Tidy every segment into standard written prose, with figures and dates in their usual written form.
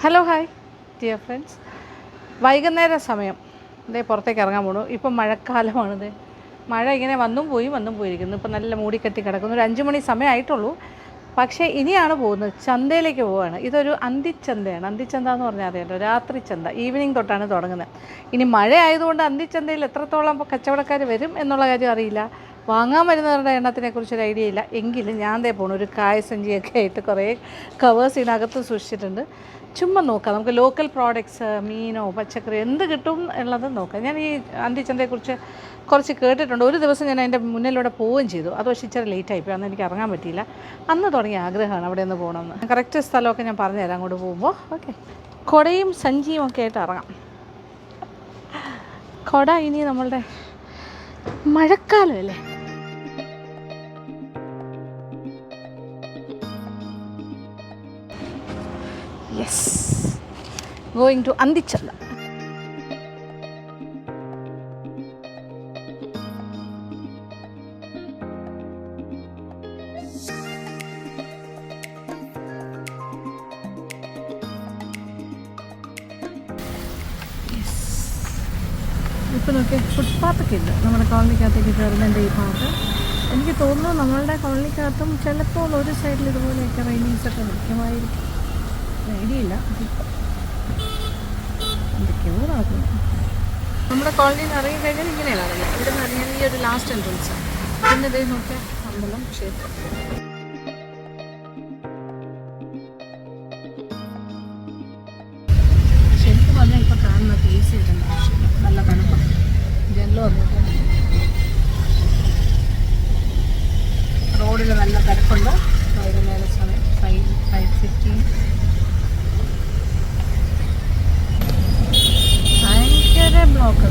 Hello hi dear friends. വൈകുന്നേര സമയം ഇതേ പുറത്തേക്ക് ഇറങ്ങാൻ പോണു. ഇപ്പം മഴക്കാലമാണിത്. മഴ ഇങ്ങനെ വന്നും പോയിരിക്കുന്നു. ഇപ്പം നല്ല മൂടിക്കെട്ടി കിടക്കുന്നു. ഒരു 5 മണി സമയമായിട്ടുള്ളൂ. പക്ഷേ ഇനിയാണ് പോകുന്നത്, ചന്തയിലേക്ക് പോവുകയാണ്. ഇതൊരു അന്തിച്ചന്തയാണ്. അന്തിച്ചന്ത എന്ന് പറഞ്ഞാൽ അറിയാമല്ലോ, രാത്രി ചന്ത. ഈവനിങ് തൊട്ടാണ് തുടങ്ങുന്നത്. ഇനി മഴ ആയതുകൊണ്ട് അന്തിച്ചന്തയിൽ എത്രത്തോളം കച്ചവടക്കാർ വരും എന്നുള്ള കാര്യം അറിയില്ല. വാങ്ങാൻ വരുന്നവരുടെ എണ്ണത്തിനെക്കുറിച്ചൊരു ഐഡിയ ഇല്ല. എങ്കിലും ഞാൻ ദേ പോണു. ഒരു കായസഞ്ചിയൊക്കെ ആയിട്ട് കുറേ കവേഴ്സ് ഇതിനകത്ത് സൂക്ഷിച്ചിട്ടുണ്ട്. ചുമ്മാ നോക്കാം, നമുക്ക് ലോക്കൽ പ്രോഡക്ട്സ്, മീനോ പച്ചക്കറി എന്ത് കിട്ടും എന്നുള്ളത് നോക്കാം. ഞാൻ ഈ അന്തിച്ചന്തയെക്കുറിച്ച് കുറച്ച് കേട്ടിട്ടുണ്ട്. ഒരു ദിവസം ഞാൻ അതിൻ്റെ മുന്നിലൂടെ പോവുകയും ചെയ്തു. അത് പക്ഷേ ഇച്ചിരി ലേറ്റായിപ്പോയി, അന്ന് എനിക്ക് ഇറങ്ങാൻ പറ്റിയില്ല. അന്ന് തുടങ്ങിയ ആഗ്രഹമാണ് അവിടെ നിന്ന് പോകണമെന്ന്. കറക്റ്റ് സ്ഥലമൊക്കെ ഞാൻ പറഞ്ഞുതരാം അങ്ങോട്ട് പോകുമ്പോൾ. ഓക്കെ, കുടയും സഞ്ചിയും ഒക്കെ ആയിട്ട് ഇറങ്ങാം. കുട ഇനി നമ്മളുടെ മഴക്കാലമല്ലേ. യെസ്, ഗോയിങ് ടു അന്തിച്ചന്ത. ഇപ്പോൾ നോക്കിയാൽ ഫുട്പാത്തൊക്കെ ഉണ്ട് നമ്മുടെ കോളനിക്കകത്തേക്ക് കയറുന്നതിൻ്റെ ഈ ഭാഗത്ത്. എനിക്ക് തോന്നുന്നു നമ്മളുടെ കോളനിക്കകത്തും ചിലപ്പോൾ ഒരു സൈഡിൽ ഇതുപോലെയൊക്കെ റൈനിങ്സൊക്കെ മുഖ്യമായിരിക്കും. ഐഡിയയില്ല, എന്തൊക്കെയോ നടക്കുന്നു. നമ്മുടെ കോളനിയിൽ നിന്ന് ഇറങ്ങി കഴിഞ്ഞാൽ ഇങ്ങനെയാണ് അറിയാം. ഇവിടെ നിന്ന് ഇറങ്ങിയാൽ ഈ ഒരു ലാസ്റ്റ് എൻട്രൻസാണ്. പിന്നെ ഇതേ നോക്കിയാൽ അമ്പലം, ക്ഷേത്രം. ശരിക്കും പറഞ്ഞാൽ ഇപ്പോൾ കാണുന്ന പീസ് കിട്ടുന്ന ആവശ്യമില്ല, നല്ല തണുപ്പാണ്. ജനലും വന്നിട്ട് റോഡിൽ നല്ല തിരക്കുണ്ട്. വൈകുന്നേര സമയം 5:15. ഭയങ്കര ബ്ലോക്ക്.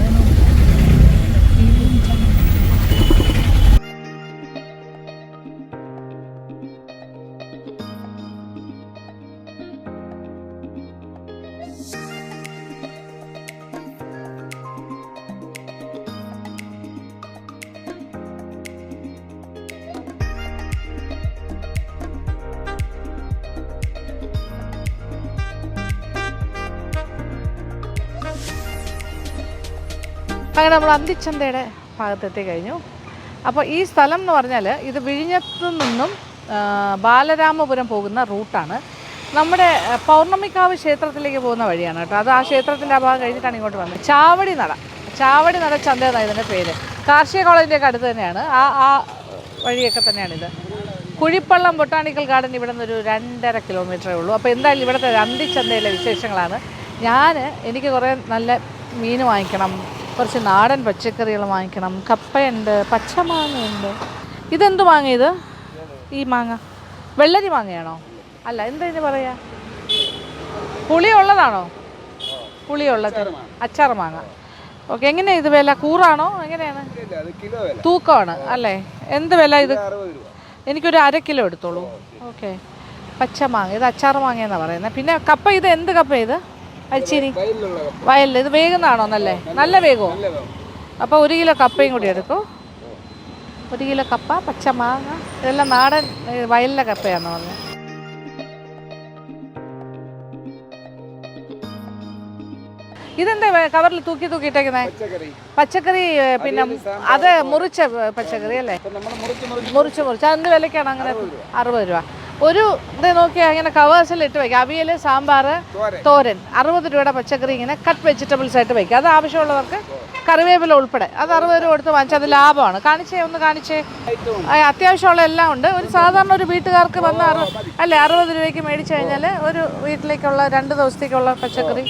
അങ്ങനെ നമ്മൾ അന്തിച്ചന്തയുടെ ഭാഗത്തെത്തി കഴിഞ്ഞു. അപ്പോൾ ഈ സ്ഥലം എന്ന് പറഞ്ഞാൽ ഇത് വിഴിഞ്ഞത്തു നിന്നും ബാലരാമപുരം പോകുന്ന റൂട്ടാണ്. നമ്മുടെ പൗർണമിക്കാവ് ക്ഷേത്രത്തിലേക്ക് പോകുന്ന വഴിയാണ് കേട്ടോ. അത് ആ ക്ഷേത്രത്തിൻ്റെ ആ ഭാഗം കഴിഞ്ഞിട്ടാണ് ഇങ്ങോട്ട് വന്നത്. ചാവടി നട ചന്ത എന്നാണ് ഇതിൻ്റെ പേര്. കാർഷിക കോളേജിൻ്റെയൊക്കെ അടുത്ത് തന്നെയാണ്. ആ വഴിയൊക്കെ തന്നെയാണിത്. കുഴിപ്പള്ളം ബൊട്ടാണിക്കൽ ഗാർഡൻ ഇവിടെ നിന്നൊരു 2.5 കിലോമീറ്ററേ ഉള്ളൂ. അപ്പോൾ എന്തായാലും ഇവിടുത്തെ അന്തിച്ചന്തയിലെ വിശേഷങ്ങളാണ്. എനിക്ക് കുറേ നല്ല മീൻ വാങ്ങിക്കണം, കുറച്ച് നാടൻ പച്ചക്കറികൾ വാങ്ങിക്കണം. കപ്പയുണ്ട്, പച്ചമാങ്ങയുണ്ട്. ഇതെന്ത് മാങ്ങ ഇത്? ഈ മാങ്ങ വെള്ളരി മാങ്ങയാണോ? അല്ല, എന്താ ഇതിന് പറയാ? പുളിയുള്ളതാണോ? പുളിയുള്ളത് അച്ചാർ മാങ്ങ. ഓക്കെ, എങ്ങനെയാണ് ഇത് വില? കൂറാണോ എങ്ങനെയാണ്? തൂക്കമാണ് അല്ലേ? എന്ത് വില ഇത്? എനിക്കൊരു 1/2 കിലോ എടുത്തോളൂ. ഓക്കെ, പച്ചമാങ്ങ. ഇത് അച്ചാർ മാങ്ങയെന്നാണ് പറയുന്നത്. പിന്നെ കപ്പ, ഇത് എന്ത് കപ്പ ഇത്? അരിച്ചീനി വയലിൽ. ഇത് വേകുന്നതാണോ? നല്ല വേഗമോ? അപ്പോൾ 1 കിലോ കപ്പയും കൂടി എടുക്കൂ. 1 കിലോ കപ്പ, പച്ചമാങ്ങ. ഇതെല്ലാം നാടൻ വയലിലെ കപ്പയാണെന്ന് പറഞ്ഞത്. ഇതെന്താ കവറിൽ തൂക്കിയിട്ടേക്കുന്നത്? പച്ചക്കറി. പിന്നെ അത് മുറിച്ച പച്ചക്കറി അല്ലേ? മുറിച്ച് അതെന്ത് വിലക്കാണ് അങ്ങനെ? 60 രൂപ. ഒരു ഇത് നോക്കിയാൽ ഇങ്ങനെ കവേഴ്സിൽ ഇട്ട് വയ്ക്കുക. അവിയൽ, സാമ്പാർ, തോരൻ. 60 രൂപയുടെ പച്ചക്കറി ഇങ്ങനെ കട്ട് വെജിറ്റബിൾസ് ആയിട്ട് വയ്ക്കുക. അത് ആവശ്യമുള്ളവർക്ക് കറിവേപ്പില ഉൾപ്പെടെ അത് 60 രൂപ കൊടുത്ത് വാങ്ങിച്ചാൽ അത് ലാഭമാണ്. കാണിച്ചേ. അത്യാവശ്യമുള്ള എല്ലാം ഉണ്ട്. ഒരു സാധാരണ ഒരു വീട്ടുകാർക്ക് വന്ന് 60 രൂപയ്ക്ക് മേടിച്ചു കഴിഞ്ഞാൽ ഒരു വീട്ടിലേക്കുള്ള 2 ദിവസത്തേക്കുള്ള പച്ചക്കറി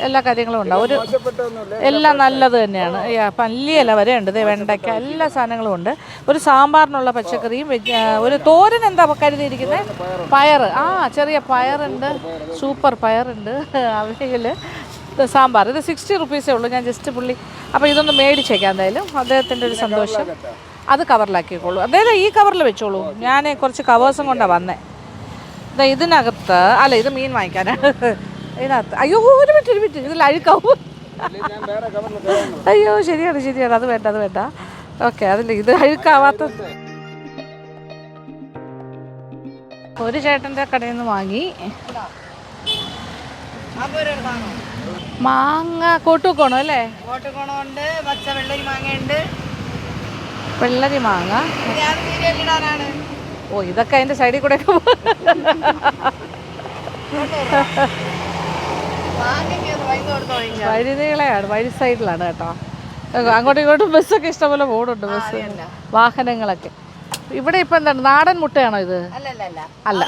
എല്ലാ കാര്യങ്ങളും ഉണ്ടാവും. എല്ലാം നല്ലത് തന്നെയാണ്. പല്ലിയില വരെ ഉണ്ട്, വെണ്ടയ്ക്ക, എല്ലാ സാധനങ്ങളും ഉണ്ട്. ഒരു സാമ്പാറിനുള്ള പച്ചക്കറിയും, ഒരു തോരൻ എന്താ കരുതിയിരിക്കുന്നത്? പയർ. ചെറിയ പയറുണ്ട്, സൂപ്പർ പയറുണ്ട്. അവിയൽ, സാമ്പാർ. ഇത് 60 റുപ്പീസേ ഉള്ളൂ. ഞാൻ ജസ്റ്റ് പുള്ളി അപ്പോൾ ഇതൊന്ന് മേടിച്ചേക്കാം. എന്തായാലും അദ്ദേഹത്തിൻ്റെ ഒരു സന്തോഷം. അത് കവറിലാക്കിക്കോളൂ. അദ്ദേഹം ഈ കവറിൽ വെച്ചോളൂ. ഞാൻ കുറച്ച് കവേഴ്സും കൊണ്ടാണ് വന്നത്. ഇതിനകത്ത് അല്ല, ഇത് മീൻ വാങ്ങിക്കാനാണ്. ഇതിനകത്ത് അയ്യോ ഒരു മിനിറ്റ് ഇതിൽ അഴുക്കാവും. അയ്യോ ശരിയാണ്, അത് വേണ്ട. ഓക്കെ, അതിൽ ഇത് അഴുക്കാവാത്ത. ഒരു ചേട്ടൻ്റെ കടയിൽ നിന്ന് വാങ്ങി. മാങ്ങ കോട്ടുകോണം അല്ലേ? കോട്ടുകോണമുണ്ട്, പച്ച വെള്ളരി മാങ്ങയുണ്ട്. വെള്ളരി മാങ്ങ. ഓ, ഇതൊക്കെ അതിന്റെ സൈഡിൽ കൂടെ വഴിനീളയാണ്, വഴി സൈഡിലാണ് കേട്ടോ. അങ്ങോട്ടും ഇങ്ങോട്ടും ബസ്സൊക്കെ ഇഷ്ടംപോലെ പോകുന്നുണ്ട്, ബസ് വാഹനങ്ങളൊക്കെ. ഇവിടെ ഇപ്പൊ എന്താണ്, നാടൻ മുട്ടയാണോ ഇത്? അല്ല,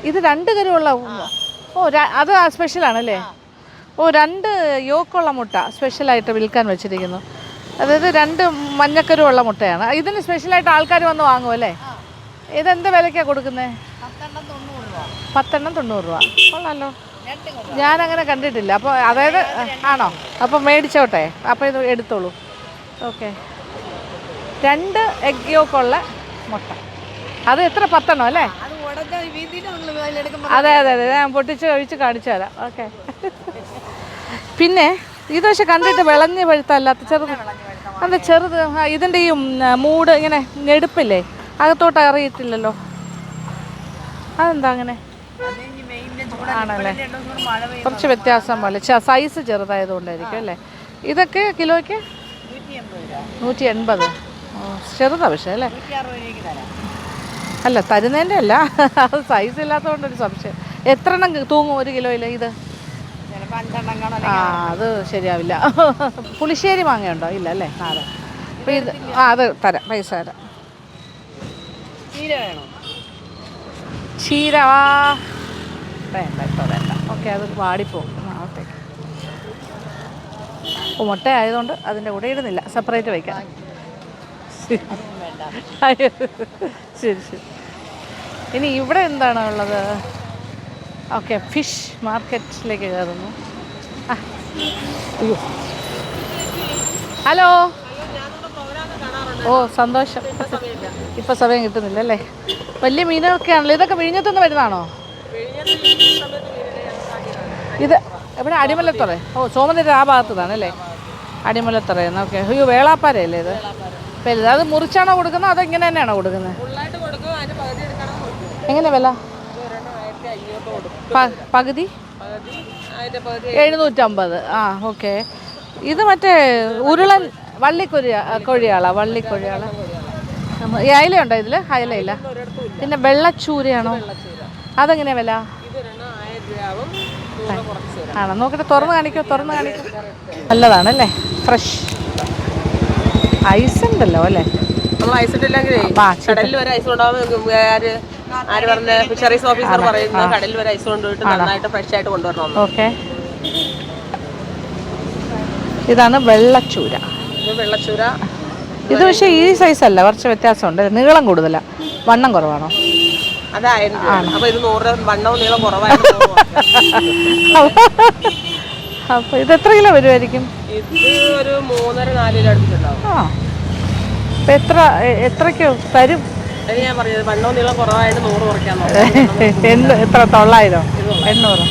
ഇത് 2 കരുവുള്ള. ഓ, അത് സ്പെഷ്യലാണല്ലേ? ഓ, 2 യോക്കുള്ള മുട്ട സ്പെഷ്യലായിട്ട് വിൽക്കാൻ വെച്ചിരിക്കുന്നു. അതായത് 2 മഞ്ഞക്കരുവുള്ള മുട്ടയാണ്. ഇതിന് സ്പെഷ്യലായിട്ട് ആൾക്കാർ വന്ന് വാങ്ങും അല്ലേ? ഇതെന്ത് വിലയ്ക്കാണ് കൊടുക്കുന്നത്? 10 എണ്ണം 90 രൂപ. കൊള്ളാമല്ലോ, ഞാനങ്ങനെ കണ്ടിട്ടില്ല. അപ്പോൾ അതായത് ആണോ? അപ്പോൾ മേടിച്ചോട്ടെ, അപ്പോൾ ഇത് എടുത്തോളൂ. ഓക്കെ, 2 എഗ് യോക്കുള്ള മുട്ട. അത് എത്ര? 10 എണ്ണം അല്ലേ? അതെ അതെ അതെ, ഞാൻ പൊട്ടിച്ച് കഴിച്ച് കാണിച്ചു തരാം. ഓക്കെ. പിന്നെ ഇത് പക്ഷെ കണ്ടിട്ട് വിളഞ്ഞ് പഴുത്തല്ലാത്ത ചെറുത്. അതെ, ചെറുത്. ഇതിൻ്റെ ഈ മൂട് ഇങ്ങനെ ഞെടുപ്പില്ലേ, അകത്തോട്ട് അറിയത്തില്ലല്ലോ. അതെന്താ അങ്ങനെ? ആണല്ലേ, കുറച്ച് വ്യത്യാസം പോലെ. സൈസ് ചെറുതായതുകൊണ്ടായിരിക്കും അല്ലേ? ഇതൊക്കെ കിലോയ്ക്ക് 180. ചെറുതാ പക്ഷേ അല്ലേ? അല്ല, തരുന്നതിൻ്റെ അല്ല, അത് സൈസ് ഇല്ലാത്തതുകൊണ്ടൊരു സംശയം. എത്ര എണ്ണം തൂങ്ങും 1 കിലോയിൽ? ഇത് അത് ശരിയാവില്ല. പുളിശ്ശേരി മാങ്ങയുണ്ടോ? ഇല്ല അല്ലേ? അതെ. അപ്പോൾ ഇത് അത് തരാം, പൈസ തരാം. ചീര വേണ്ട, ഇപ്പോൾ വേണ്ട. ഓക്കെ, അത് വാടിപ്പോകും നാളത്തേക്ക്. മുട്ട ആയതുകൊണ്ട് അതിൻ്റെ കൂടെ ഇടുന്നില്ല, സെപ്പറേറ്റ് വയ്ക്കാം. ശരി ശരി. ഇനി ഇവിടെ എന്താണ് ഉള്ളത്? ഓക്കെ, ഫിഷ് മാർക്കറ്റിലേക്ക് കയറുന്നു. അയ്യോ, ഹലോ. ഓ, സന്തോഷം. ഇപ്പം സമയം കിട്ടുന്നില്ല അല്ലേ? വലിയ മീനുകളൊക്കെ ആണല്ലോ. ഇതൊക്കെ വിഴിഞ്ഞത്തുനിന്ന് വരുന്നതാണോ? ഇത് എവിടെ? അടിമലത്തുറ. ഓ, സോമനിര ആ ഭാഗത്തുനിന്നാണല്ലേ? അടിമലത്തുറയെന്ന്. ഓക്കെ. അയ്യോ, വേളാപ്പാരയല്ലേ ഇത്? വലുത്. അത് മുറിച്ചാണോ കൊടുക്കുന്നത് അതോ ഇങ്ങനെ തന്നെയാണോ കൊടുക്കുന്നത്? എങ്ങനെ വില? പകുതി 750. ആ, ഓക്കെ. ഇത് മറ്റേ ഉരുളൻ വള്ളിക്കൊഴിയാളാ? വള്ളിക്കൊഴിയാള. ഈ അയലയുണ്ടോ ഇതിൽ? അയലയില്ല. പിന്നെ വെള്ളച്ചൂരയാണോ? അതെങ്ങനെയാ വില? ആണോ? നോക്കട്ടെ, തുറന്ന് കാണിക്കോ? നല്ലതാണല്ലേ, ഫ്രഷ്. ഐസ് ഉണ്ടല്ലോ അല്ലേ? നമ്മൾ ഐസ് ഇട്ടില്ലെങ്കിലേ കടലിൽ വരെ ഐസ് കൊണ്ടുപോകും. ആര് പറഞ്ഞ ഫിഷറീസ് ഓഫീസർ പറയുന്നത് കടലിൽ വരെ ഐസ് കൊണ്ടുപോയിട്ട് നന്നായിട്ട് ഫ്രഷ് ആയിട്ട് കൊണ്ടുവരണം. ഓക്കെ, ഇതാണ് വെള്ളച്ചൂര. ഇത് പക്ഷേ ഈ സൈസ് അല്ല, കുറച്ച് വ്യത്യാസമുണ്ട്. നീളം കൂടുതലാണ്, വണ്ണം കുറവാണോ? അതായിരുന്നു. അപ്പോൾ ഇത് 100 വണ്ണവും നീളം കുറവായിരുന്നു. അപ്പോൾ ഇത് എത്ര കിലോ വരുമായിരിക്കും? ഇത് ഒരു 3.5-4 കിലോ അടുത്തിട്ടുണ്ടാവും. ആ, അപ്പം എത്രയ്ക്ക് തരും? ഞാൻ പറഞ്ഞത് വണ്ണവും നീളം കുറവായിട്ട് 100 കുറയ്ക്കാൻ. എത്ര? 900? 800?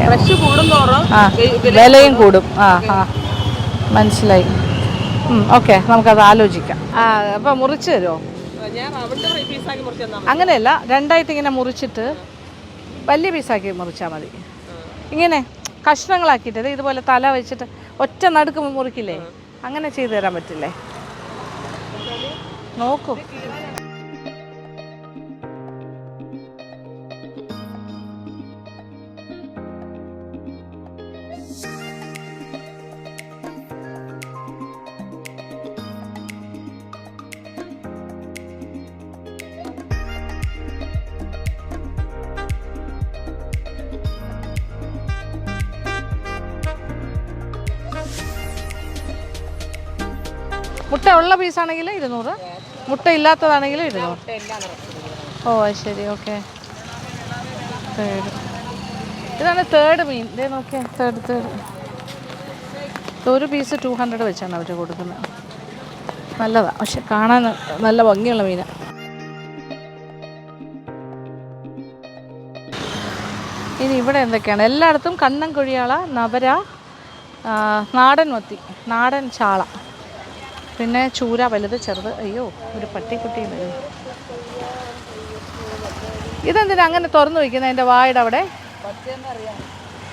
ഫ്രഷ് കൂടുന്തോറും വിലയും കൂടും. മനസ്സിലായി. ഓക്കെ, നമുക്കത് ആലോചിക്കാം. അപ്പം മുറിച്ച് തരുമോ? അങ്ങനെയല്ല, 2ആയിട്ട് ഇങ്ങനെ മുറിച്ചിട്ട് വലിയ പീസാക്കി മുറിച്ചാൽ മതി. ഇങ്ങനെ കഷ്ണങ്ങളാക്കിയിട്ട് ഇതുപോലെ തല വെച്ചിട്ട് ഒറ്റ നടുക്ക് മുറിക്കില്ലേ? അങ്ങനെ ചെയ്തു തരാൻ പറ്റില്ലേ? നോക്കൂ. മുട്ട ഉള്ള പീസാണെങ്കിൽ 200, മുട്ട ഇല്ലാത്തതാണെങ്കിൽ 200. ഓ, ശരി. ഓക്കെ. ഇതാണ് തേർഡ് മീൻ. ഇതേ നോക്കിയാൽ തേർഡ്. ഒരു പീസ് 200 വെച്ചാണ് അവർ കൊടുക്കുന്നത്. നല്ലതാണ്, പക്ഷെ കാണാൻ നല്ല ഭംഗിയുള്ള മീനാണ്. ഇനി ഇവിടെ എന്തൊക്കെയാണ്? എല്ലായിടത്തും കണ്ണൻ കൊഴിയാള, നവര, നാടൻ മത്തി, നാടൻ ചാള, പിന്നെ ചൂര വലുത് ചെറുത്. അയ്യോ, ഒരു പട്ടിക്കുട്ടി. ഇതെന്തിനാ അങ്ങനെ തുറന്നു വയ്ക്കുന്നത് അതിൻ്റെ വായുടെ അവിടെ?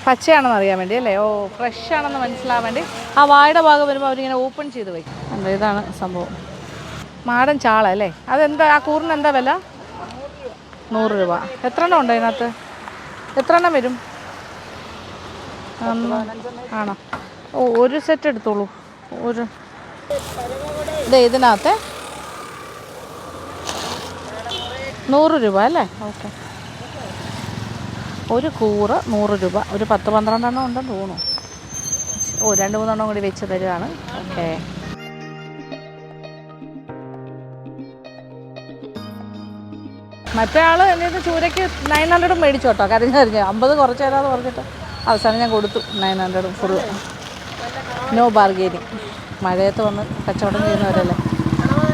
പച്ചയാണെന്ന് അറിയാൻ വേണ്ടി അല്ലേ? ഓ, ഫ്രഷ് ആണെന്ന് മനസ്സിലാവാൻ വേണ്ടി ആ വായുടെ ഭാഗം വരുമ്പോൾ അവരിങ്ങനെ ഓപ്പൺ ചെയ്ത് വയ്ക്കും. എന്താ ഇതാണ് സംഭവം. മാടൻ ചാള അല്ലേ? അതെന്താ ആ കൂറിന് എന്താ വില? 100 രൂപ. എത്ര എണ്ണം ഉണ്ട് അതിനകത്ത്? എത്ര എണ്ണം വരും? ആണോ? ഓ, ഒരു സെറ്റ് എടുത്തോളൂ. ഒരു ഇതിനകത്ത് 100 രൂപ അല്ലേ? ഓക്കെ. ഒരു കൂറ് 100 രൂപ. ഒരു 10-12 എണ്ണം ഉണ്ടെന്ന് തോന്നുന്നു. ഓ, 2-3 എണ്ണം കൂടി വെച്ച് തരുവാണ്. ഓക്കെ. മറ്റേ ആൾ എന്നിട്ട് ചൂരയ്ക്ക് 900 മേടിച്ചു കേട്ടോ. കരിഞ്ഞ് 50 കുറച്ച് തരാമെന്ന് പറഞ്ഞിട്ട് അവസാനം ഞാൻ കൊടുത്തു 900 ഫുൾ. No bargaining. മഴയത്ത് വന്ന് കച്ചവടം ചെയ്യുന്നവരല്ലേ.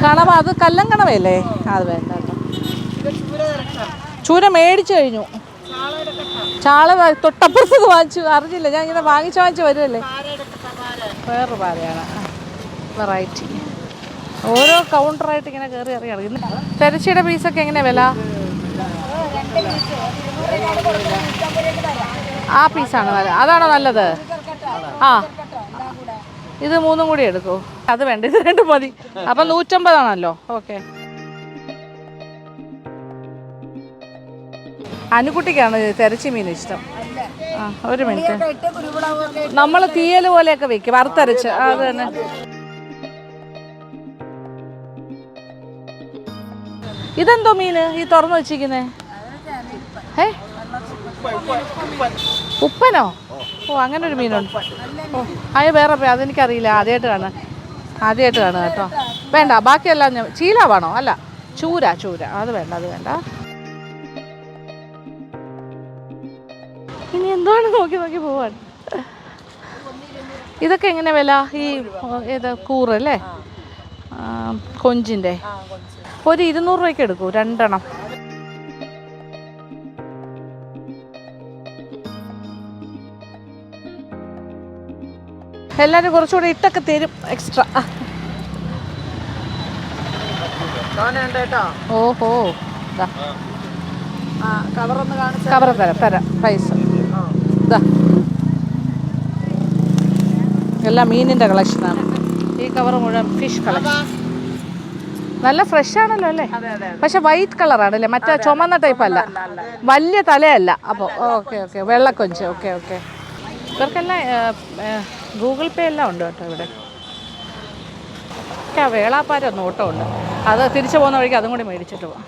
കണവ, അത് കല്ലം കണവയല്ലേ? അത് വേണ്ട കേട്ടോ. ചൂര മേടിച്ചു കഴിഞ്ഞു. ചാള തൊട്ടപ്പുറത്ത് വാങ്ങിച്ചു, അറിഞ്ഞില്ല. ഞാൻ ഇങ്ങനെ വാങ്ങിച്ച് വരുമല്ലേ. വേറൊരു പാരയാണ്. വെറൈറ്റി. ഓരോ കൗണ്ടറായിട്ട് ഇങ്ങനെ കയറി അറിയാം. തെരച്ചിയുടെ പീസൊക്കെ എങ്ങനെയാണ് വില? ആ പീസാണ് നല്ല. അതാണോ നല്ലത്? ആ, ഇത് 3 കൂടി എടുക്കൂ. അത് വേണ്ട, ഇത് 2 മതി. അപ്പം 150 ആണല്ലോ. ഓക്കെ. അനുകുട്ടിക്കാണ് തെരച്ചി മീൻ ഇഷ്ടം. ആ, ഒരു മിനിറ്റ്. നമ്മൾ തീയൽ പോലെയൊക്കെ വെക്കും, വറുത്തരച്ച്. അത് തന്നെ. ഇതെന്തോ മീന് ഈ തുറന്നു വെച്ചിരിക്കുന്നേ? ഉപ്പനോ? ഓ, അങ്ങനെ ഒരു മീനുണ്ട്. ഓ, അത് വേറെ. അതെനിക്കറിയില്ല. ആദ്യമായിട്ട് കാണുക കേട്ടോ. വേണ്ട, ബാക്കിയെല്ലാം ചീലാവാണോ? അല്ല, ചൂര. അത് വേണ്ട. ഇനി എന്താണ് നോക്കി പോവാൻ. ഇതൊക്കെ എങ്ങനെ വില? ഈ ഏത് കൂറല്ലേ? കൊഞ്ചിൻ്റെ ഒരു 200 രൂപയ്ക്ക് എടുക്കൂ 2 എണ്ണം. എല്ലാവരും കുറച്ചുകൂടി ഇട്ടൊക്കെ തരും എക്സ്ട്രാ. ഓഹോ, കവർ തരാം പൈസ. ഇതാ, എല്ലാം മീനിൻ്റെ കളക്ഷനാണ്. ഈ കവർ മുഴുവൻ ഫിഷ് കളക്ഷൻ. നല്ല ഫ്രഷ് ആണല്ലോ അല്ലേ? പക്ഷെ വൈറ്റ് കളറാണ് അല്ലേ? മറ്റേ ചുമന്ന ടൈപ്പ് അല്ല, വലിയ തലയല്ല. അപ്പോൾ ഓക്കെ. വെള്ളക്കൊഞ്ച്. ഓക്കെ. ഇവർക്കെല്ലാം ഗൂഗിൾ പേ എല്ലാം ഉണ്ട് കേട്ടോ ഇവിടെ. വേളാപ്പാര നോട്ടമുണ്ട്. അത് തിരിച്ചു പോകുന്ന വഴിക്ക് അതും കൂടി മേടിച്ചിട്ട് പോവാം.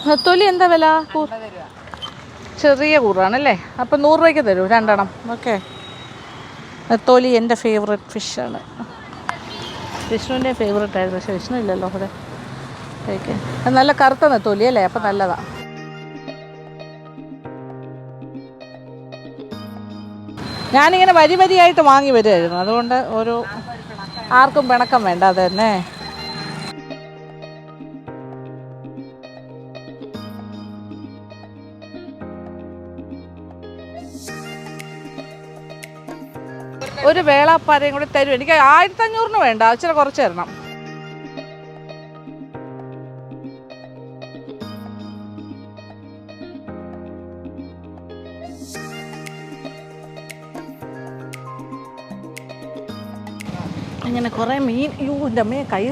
നെത്തോലി എന്താ വില? ചെറിയ കൂറാണല്ലേ? അപ്പം 100 രൂപയ്ക്ക് തരൂ 2 എണ്ണം. ഓക്കെ. നെത്തോലി എൻ്റെ ഫേവറേറ്റ് ഫിഷാണ്. വിഷ്ണുവിൻ്റെ ഫേവറേറ്റ് ആയിരുന്നു. പക്ഷേ വിഷ്ണു ഇല്ലല്ലോ അവിടെ. ഓക്കെ. നല്ല കറുത്ത നെത്തോലി അല്ലേ? അപ്പം നല്ലതാണ്. ഞാനിങ്ങനെ വരിയായിട്ട് വാങ്ങി വരുമായിരുന്നു. അതുകൊണ്ട് ആർക്കും പിണക്കം വേണ്ട. അത് തന്നെ. ഒരു വേളാപ്പാരയും കൂടി തരും. എനിക്ക് 1500 വേണ്ട, ഇച്ചിരി കുറച്ച് തരണം. ഇങ്ങനെ കുറേ മീൻ. എൻ്റെ അമ്മയെ കൈ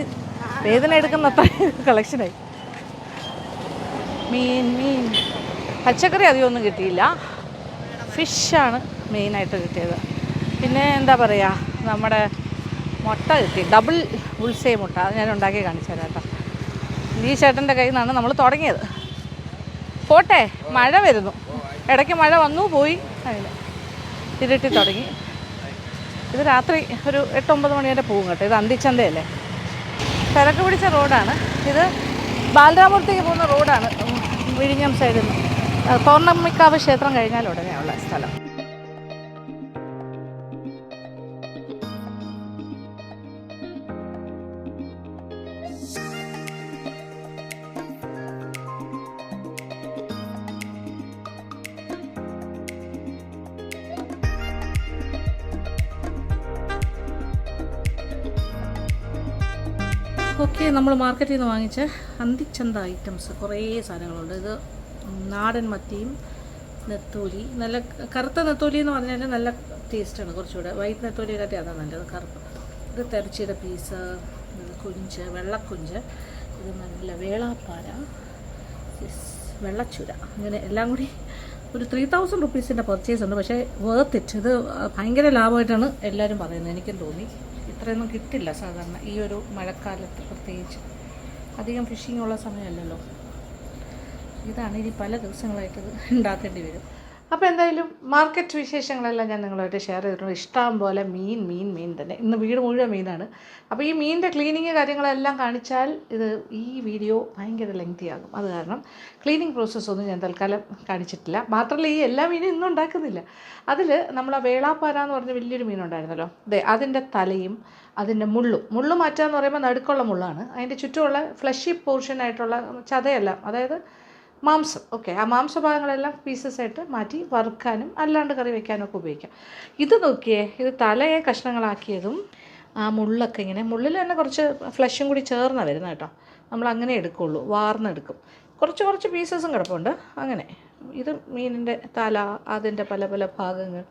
വേദന എടുക്കുന്ന കളക്ഷനായി. മീൻ പച്ചക്കറി അധികമൊന്നും കിട്ടിയില്ല. ഫിഷാണ് മെയിനായിട്ട് കിട്ടിയത്. പിന്നെ എന്താ പറയുക, നമ്മുടെ മുട്ട കിട്ടി. ഡബിൾ ബുൾസൈ മുട്ട. അത് ഞാൻ ഉണ്ടാക്കി കാണിച്ചു തരാം കേട്ടോ. ഈ ചേട്ടൻ്റെ കയ്യിൽ നിന്നാണ് നമ്മൾ തുടങ്ങിയത്. പോട്ടെ, മഴ വരുന്നു. ഇടയ്ക്ക് മഴ വന്നു പോയി. അങ്ങനെ ഇരുട്ടി തുടങ്ങി. ഇത് രാത്രി ഒരു 8-9 മണി വരെ പോകും കേട്ടോ. ഇത് അന്തിച്ചന്തയല്ലേ? തിരക്ക് പിടിച്ച റോഡാണ് ഇത്. ബാലരാമപുരത്തേക്ക് പോകുന്ന റോഡാണ്. വിഴിഞ്ഞം സൈഡിൽ നിന്ന് പൗർണമിക്കാവ് ക്ഷേത്രം കഴിഞ്ഞാൽ ഉടനെയുള്ള സ്ഥലം. ഓക്കെ, നമ്മൾ മാർക്കറ്റിൽ നിന്ന് വാങ്ങിച്ച അന്തിച്ചന്ത ഐറ്റംസ് കുറേ സാധനങ്ങളുണ്ട്. ഇത് നാടൻ മത്തിയും നെത്തോലി, നല്ല കറുത്ത നെത്തോലി എന്ന് പറഞ്ഞാൽ നല്ല ടേസ്റ്റാണ്. കുറച്ചുകൂടെ വൈറ്റ് നെത്തോലിയുടെ അതാണ് നല്ലത്, കറുപ്പ്. ഇത് തെരച്ചിയുടെ പീസ്, ഇത് കുഞ്ച്, വെള്ളക്കുഞ്ച്, ഇത് നല്ല വേളാപ്പാര, വെള്ളച്ചുര, ഇങ്ങനെ എല്ലാം കൂടി ഒരു 3000 റുപ്പീസിൻ്റെ പർച്ചേസ് ഉണ്ട്. പക്ഷേ വേർത്ത് ഇറ്റ്. ഇത് ഭയങ്കര ലാഭമായിട്ടാണ് എല്ലാവരും പറയുന്നത്. എനിക്കും തോന്നി ഇത്രയൊന്നും കിട്ടില്ല സാധാരണ ഈ ഒരു മഴക്കാലത്ത്, പ്രത്യേകിച്ച് അധികം ഫിഷിംഗ് ഉള്ള സമയമല്ലല്ലോ. ഇതാണ് ഇനി പല ദിവസങ്ങളായിട്ട് ഇത് ഉണ്ടാക്കേണ്ടി വരും. അപ്പോൾ എന്തായാലും മാർക്കറ്റ് വിശേഷങ്ങളെല്ലാം ഞാൻ നിങ്ങളുമായിട്ട് ഷെയർ ചെയ്തിട്ടുണ്ട്. ഇഷ്ടം പോലെ മീൻ തന്നെ. ഇന്ന് വീട് മുഴുവൻ മീനാണ്. അപ്പോൾ ഈ മീനിൻ്റെ ക്ലീനിങ് കാര്യങ്ങളെല്ലാം കാണിച്ചാൽ ഇത് ഈ വീഡിയോ ഭയങ്കര ലെങ്തി ആകും. അത് കാരണം ക്ലീനിങ് പ്രോസസ്സൊന്നും ഞാൻ തൽക്കാലം കാണിച്ചിട്ടില്ല. മാത്രമല്ല ഈ എല്ലാ മീനും ഇന്നും ഉണ്ടാക്കുന്നില്ല. അതിൽ നമ്മൾ ആ വേളാപ്പാര എന്ന് പറഞ്ഞ വലിയൊരു മീനുണ്ടായിരുന്നല്ലോ, അതെ, അതിൻ്റെ തലയും അതിൻ്റെ മുള്ളു മാറ്റുക എന്ന് പറയുമ്പോൾ നടുക്കുള്ള മുള്ളാണ്. അതിൻ്റെ ചുറ്റുമുള്ള ഫ്ലഷി പോർഷനായിട്ടുള്ള ചതയെല്ലാം, അതായത് മാംസം, ഓക്കെ, ആ മാംസഭാഗങ്ങളെല്ലാം പീസസ് ആയിട്ട് മാറ്റി വറുക്കാനും അല്ലാണ്ട് കറി വയ്ക്കാനും ഒക്കെ ഉപയോഗിക്കാം. ഇത് നോക്കിയേ, ഇത് തലയെ കഷ്ണങ്ങളാക്കിയതും ആ മുള്ളൊക്കെ ഇങ്ങനെ, മുള്ളിൽ തന്നെ കുറച്ച് ഫ്ലഷും കൂടി ചേർന്നാണ് വരുന്നത് കേട്ടോ. നമ്മൾ അങ്ങനെ എടുക്കുള്ളൂ, വാർന്നെടുക്കും. കുറച്ച് പീസസും കിടപ്പുണ്ട്. അങ്ങനെ ഇത് മീനിൻ്റെ തല, അതിൻ്റെ പല പല ഭാഗങ്ങൾ,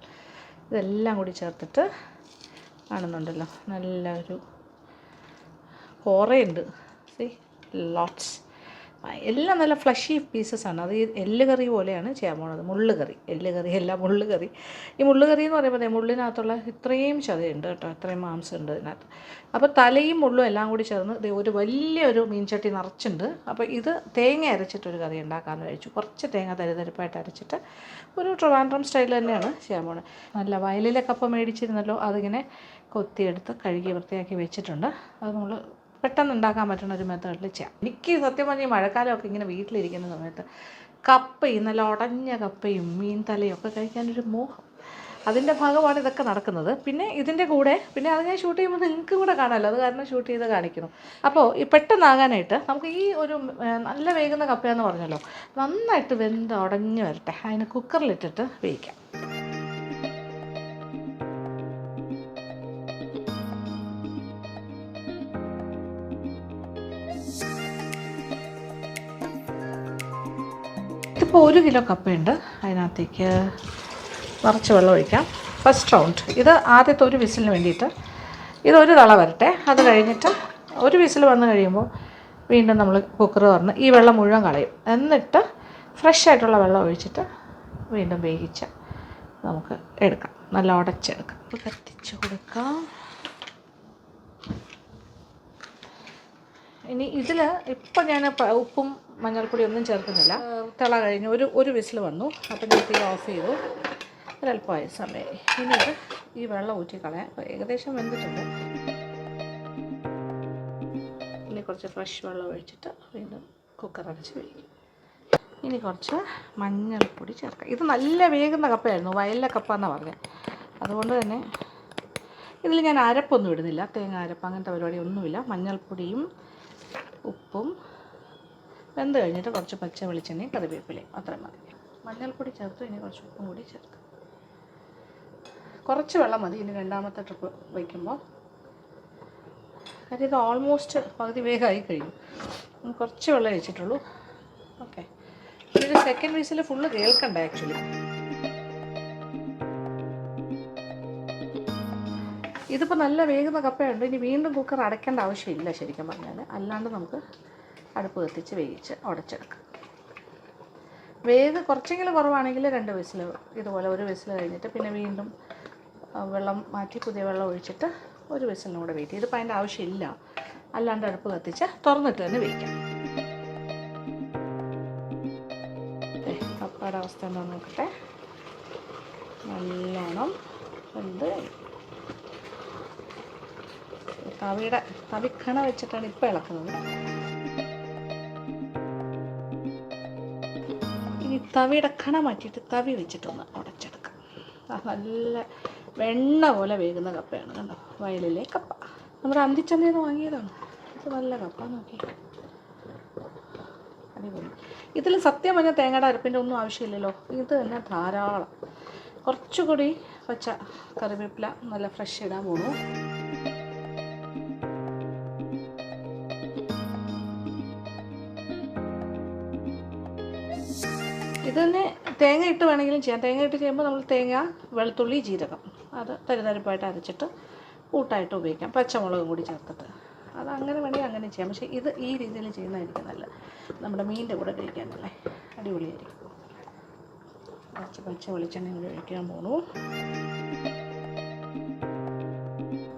ഇതെല്ലാം കൂടി ചേർത്തിട്ട് കാണുന്നുണ്ടല്ലോ, നല്ലൊരു കുറേയുണ്ട്. സി ലോട്ട്സ്, എല്ലാം നല്ല ഫ്ലഷി പീസസാണ്. അത് ഈ എല്ല് കറി പോലെയാണ് ചെയ്യാൻ പോകുന്നത്. മുള്ള് കറി, എല്ല് കറി അല്ല, മുള്ള് കറി. ഈ മുള്ള് കറി എന്ന് പറയുമ്പോൾ മുള്ളിനകത്തുള്ള ഇത്രയും ചതയുണ്ട് കേട്ടോ, ഇത്രയും മാംസം ഉണ്ട് ഇതിനകത്ത്. അപ്പോൾ തലയും മുള്ളും എല്ലാം കൂടി ചേർന്ന് ഒരു വലിയൊരു മീൻചട്ടി നിറച്ചുണ്ട്. അപ്പോൾ ഇത് തേങ്ങ അരച്ചിട്ടൊരു കറി ഉണ്ടാക്കാമെന്ന് കഴിച്ചു. കുറച്ച് തേങ്ങ തരിതരിപ്പായിട്ട് അരച്ചിട്ട് ഒരു ട്രിവാൻഡ്രം സ്റ്റൈൽ തന്നെയാണ് ചെയ്യാൻ പോകുന്നത്. നല്ല വയലിലെ കപ്പ മേടിച്ചിരുന്നല്ലോ, അതിങ്ങനെ കൊത്തിയെടുത്ത് കഴുകി വൃത്തിയാക്കി വെച്ചിട്ടുണ്ട്. അത് നമ്മൾ പെട്ടെന്ന് ഉണ്ടാക്കാൻ പറ്റുന്ന ഒരു മെത്തേഡിൽ ചെയ്യാം. എനിക്ക് സത്യം പറഞ്ഞാൽ ഈ മഴക്കാലമൊക്കെ ഇങ്ങനെ വീട്ടിലിരിക്കുന്ന സമയത്ത് കപ്പയും നല്ല ഉടഞ്ഞ കപ്പയും മീൻ തലയും ഒക്കെ കഴിക്കാനൊരു മോഹം. അതിൻ്റെ ഭാഗമാണ് ഇതൊക്കെ നടക്കുന്നത്. പിന്നെ ഇതിൻ്റെ കൂടെ പിന്നെ അത് ഞാൻ ഷൂട്ട് ചെയ്യുമ്പോൾ നിങ്ങൾക്ക് കൂടെ കാണാമല്ലോ, അത് കാരണം ഷൂട്ട് ചെയ്ത് കാണിക്കുന്നു. അപ്പോൾ ഈ പെട്ടെന്നാകാനായിട്ട് നമുക്ക് ഈ ഒരു നല്ല വേകുന്ന കപ്പയെന്ന് പറഞ്ഞല്ലോ, നന്നായിട്ട് വെന്ത് ഉടഞ്ഞ് വരട്ടെ. അതിന് കുക്കറിലിട്ടിട്ട് വേവിക്കാം. ഇപ്പോൾ 1 കിലോ കപ്പയുണ്ട്. അതിനകത്തേക്ക് നിറച്ച് വെള്ളം ഒഴിക്കാം. ഫസ്റ്റ് റൗണ്ട് ഇത് ആദ്യത്തെ ഒരു വിസിലിന് വേണ്ടിയിട്ട്. ഇതൊരു തള വരട്ടെ. അത് കഴിഞ്ഞിട്ട് ഒരു വിസിൽ വന്നു കഴിയുമ്പോൾ വീണ്ടും നമ്മൾ കുക്കർ തുറന്ന് ഈ വെള്ളം മുഴുവൻ കളയും. എന്നിട്ട് ഫ്രഷ് ആയിട്ടുള്ള വെള്ളം ഒഴിച്ചിട്ട് വീണ്ടും വേവിച്ച് നമുക്ക് എടുക്കാം, നല്ല ഉടച്ചെടുക്കാം. കത്തിച്ച് കൊടുക്കാം. ഇനി ഇതിൽ ഇപ്പം ഞാൻ ഉപ്പും മഞ്ഞൾപ്പൊടി ഒന്നും ചേർക്കുന്നില്ല. തിള കഴിഞ്ഞ് ഒരു വിസിൽ വന്നു. അപ്പം ഞാൻ തീ ഓഫ് ചെയ്തു. ഒരല്പമായ സമയം. ഇനി ഇത് ഈ വെള്ളം ഊറ്റി കളയാം. ഏകദേശം വെന്തിട്ടുണ്ട്. ഇനി കുറച്ച് ഫ്രഷ് വെള്ളം ഒഴിച്ചിട്ട് വീണ്ടും കുക്കർ അടച്ച് വയ്ക്കും. ഇനി കുറച്ച് മഞ്ഞൾപ്പൊടി ചേർക്കാം. ഇത് നല്ല വേകുന്ന കപ്പയായിരുന്നു, വയലിലെ കപ്പ എന്നാണ് പറഞ്ഞത്. അതുകൊണ്ട് തന്നെ ഇതിൽ ഞാൻ അരപ്പൊന്നും ഇടുന്നില്ല, തേങ്ങ അരപ്പ് അങ്ങനത്തെ പരിപാടി ഒന്നുമില്ല. മഞ്ഞൾപ്പൊടിയും ഉപ്പും വെന്ത് കഴിഞ്ഞിട്ട് കുറച്ച് പച്ച വെളിച്ചെണ്ണയും കറിവേപ്പിലയും അത്രയും മതി. മഞ്ഞൾപ്പൊടി ചേർത്തു. ഇനി കുറച്ച് ഉപ്പും കൂടി ചേർക്കാം. കുറച്ച് വെള്ളം മതി ഇനി രണ്ടാമത്തെ ട്രിപ്പ് വയ്ക്കുമ്പോൾ. കാര്യം ഇത് ഓൾമോസ്റ്റ് പകുതി വേഗമായി കഴിയും. കുറച്ച് വെള്ളം ഒഴിച്ചിട്ടുള്ളൂ. ഓക്കെ, ഒരു സെക്കൻഡ് വിസിൽ ഫുള്ള് കേൾക്കണ്ട ആക്ച്വലി. ഇതിപ്പോൾ നല്ല വേഗുന്ന കപ്പയുണ്ട്. ഇനി വീണ്ടും കുക്കർ അടയ്ക്കേണ്ട ആവശ്യമില്ല ശരിക്കും പറഞ്ഞാൽ. അല്ലാണ്ട് നമുക്ക് അടുപ്പ് കത്തിച്ച് വേവിച്ച് ഉടച്ചെടുക്കാം. കുറച്ചെങ്കിലും കുറവാണെങ്കിൽ 2 വിസിൽ, ഇതുപോലെ ഒരു വിസിൽ കഴിഞ്ഞിട്ട് പിന്നെ വീണ്ടും വെള്ളം മാറ്റി പുതിയ വെള്ളം ഒഴിച്ചിട്ട് ഒരു വിസിലിനും കൂടെ വെയിറ്റ് ചെയ്ത്. ഇതിപ്പോൾ അതിൻ്റെ ആവശ്യമില്ല. അല്ലാണ്ട് അടുപ്പ് കത്തിച്ച് തുറന്നിട്ട് തന്നെ വേവിക്കാം. കപ്പയുടെ അവസ്ഥ എന്താണെന്ന് നോക്കട്ടെ. നല്ലോണം വെന്ത് തവിക്കണ വെച്ചിട്ടാണ് ഇപ്പോൾ ഇളക്കുന്നത്. ഇനി തവിയുടെ കണ മാറ്റിയിട്ട് തവി വെച്ചിട്ടൊന്ന് ഉടച്ചെടുക്കാം. നല്ല വെണ്ണ പോലെ വേകുന്ന കപ്പയാണ് കണ്ടോ, വയലിലെ കപ്പ. നമ്മുടെ അന്തിച്ചന്തയിൽ നിന്ന് വാങ്ങിയതാണ്. ഇത് നല്ല കപ്പ, നോക്കി അടിപൊളി. ഇതിൽ സത്യം പറഞ്ഞാൽ തേങ്ങയുടെ അരപ്പിൻ്റെ ഒന്നും ആവശ്യമില്ലല്ലോ, ഇത് തന്നെ ധാരാളം. കുറച്ചുകൂടി പച്ച കറിവേപ്പില നല്ല ഫ്രഷ് ഇടാൻ പോകുന്നു. ഇതിന് തേങ്ങ ഇട്ട് വേണമെങ്കിലും ചെയ്യാം. തേങ്ങ ഇട്ട് ചെയ്യുമ്പോൾ നമ്മൾ തേങ്ങ, വെളുത്തുള്ളി, ജീരകം അത് തരിതരിപ്പായിട്ട് അരച്ചിട്ട് കൂട്ടായിട്ട് ഉപയോഗിക്കാം. പച്ചമുളകും കൂടി ചേർത്തിട്ട് അത് അങ്ങനെ വേണമെങ്കിൽ അങ്ങനെ ചെയ്യാം. പക്ഷേ ഇത് ഈ രീതിയിൽ ചെയ്യുന്നതായിരിക്കും നല്ലത്. നമ്മുടെ മീനിൻ്റെ കൂടെ കഴിക്കാനല്ലേ, അടിപൊളിയായിരിക്കും. കുറച്ച് പച്ച വെളിച്ചെണ്ണ കൂടി ഒഴിക്കാൻ പോണു.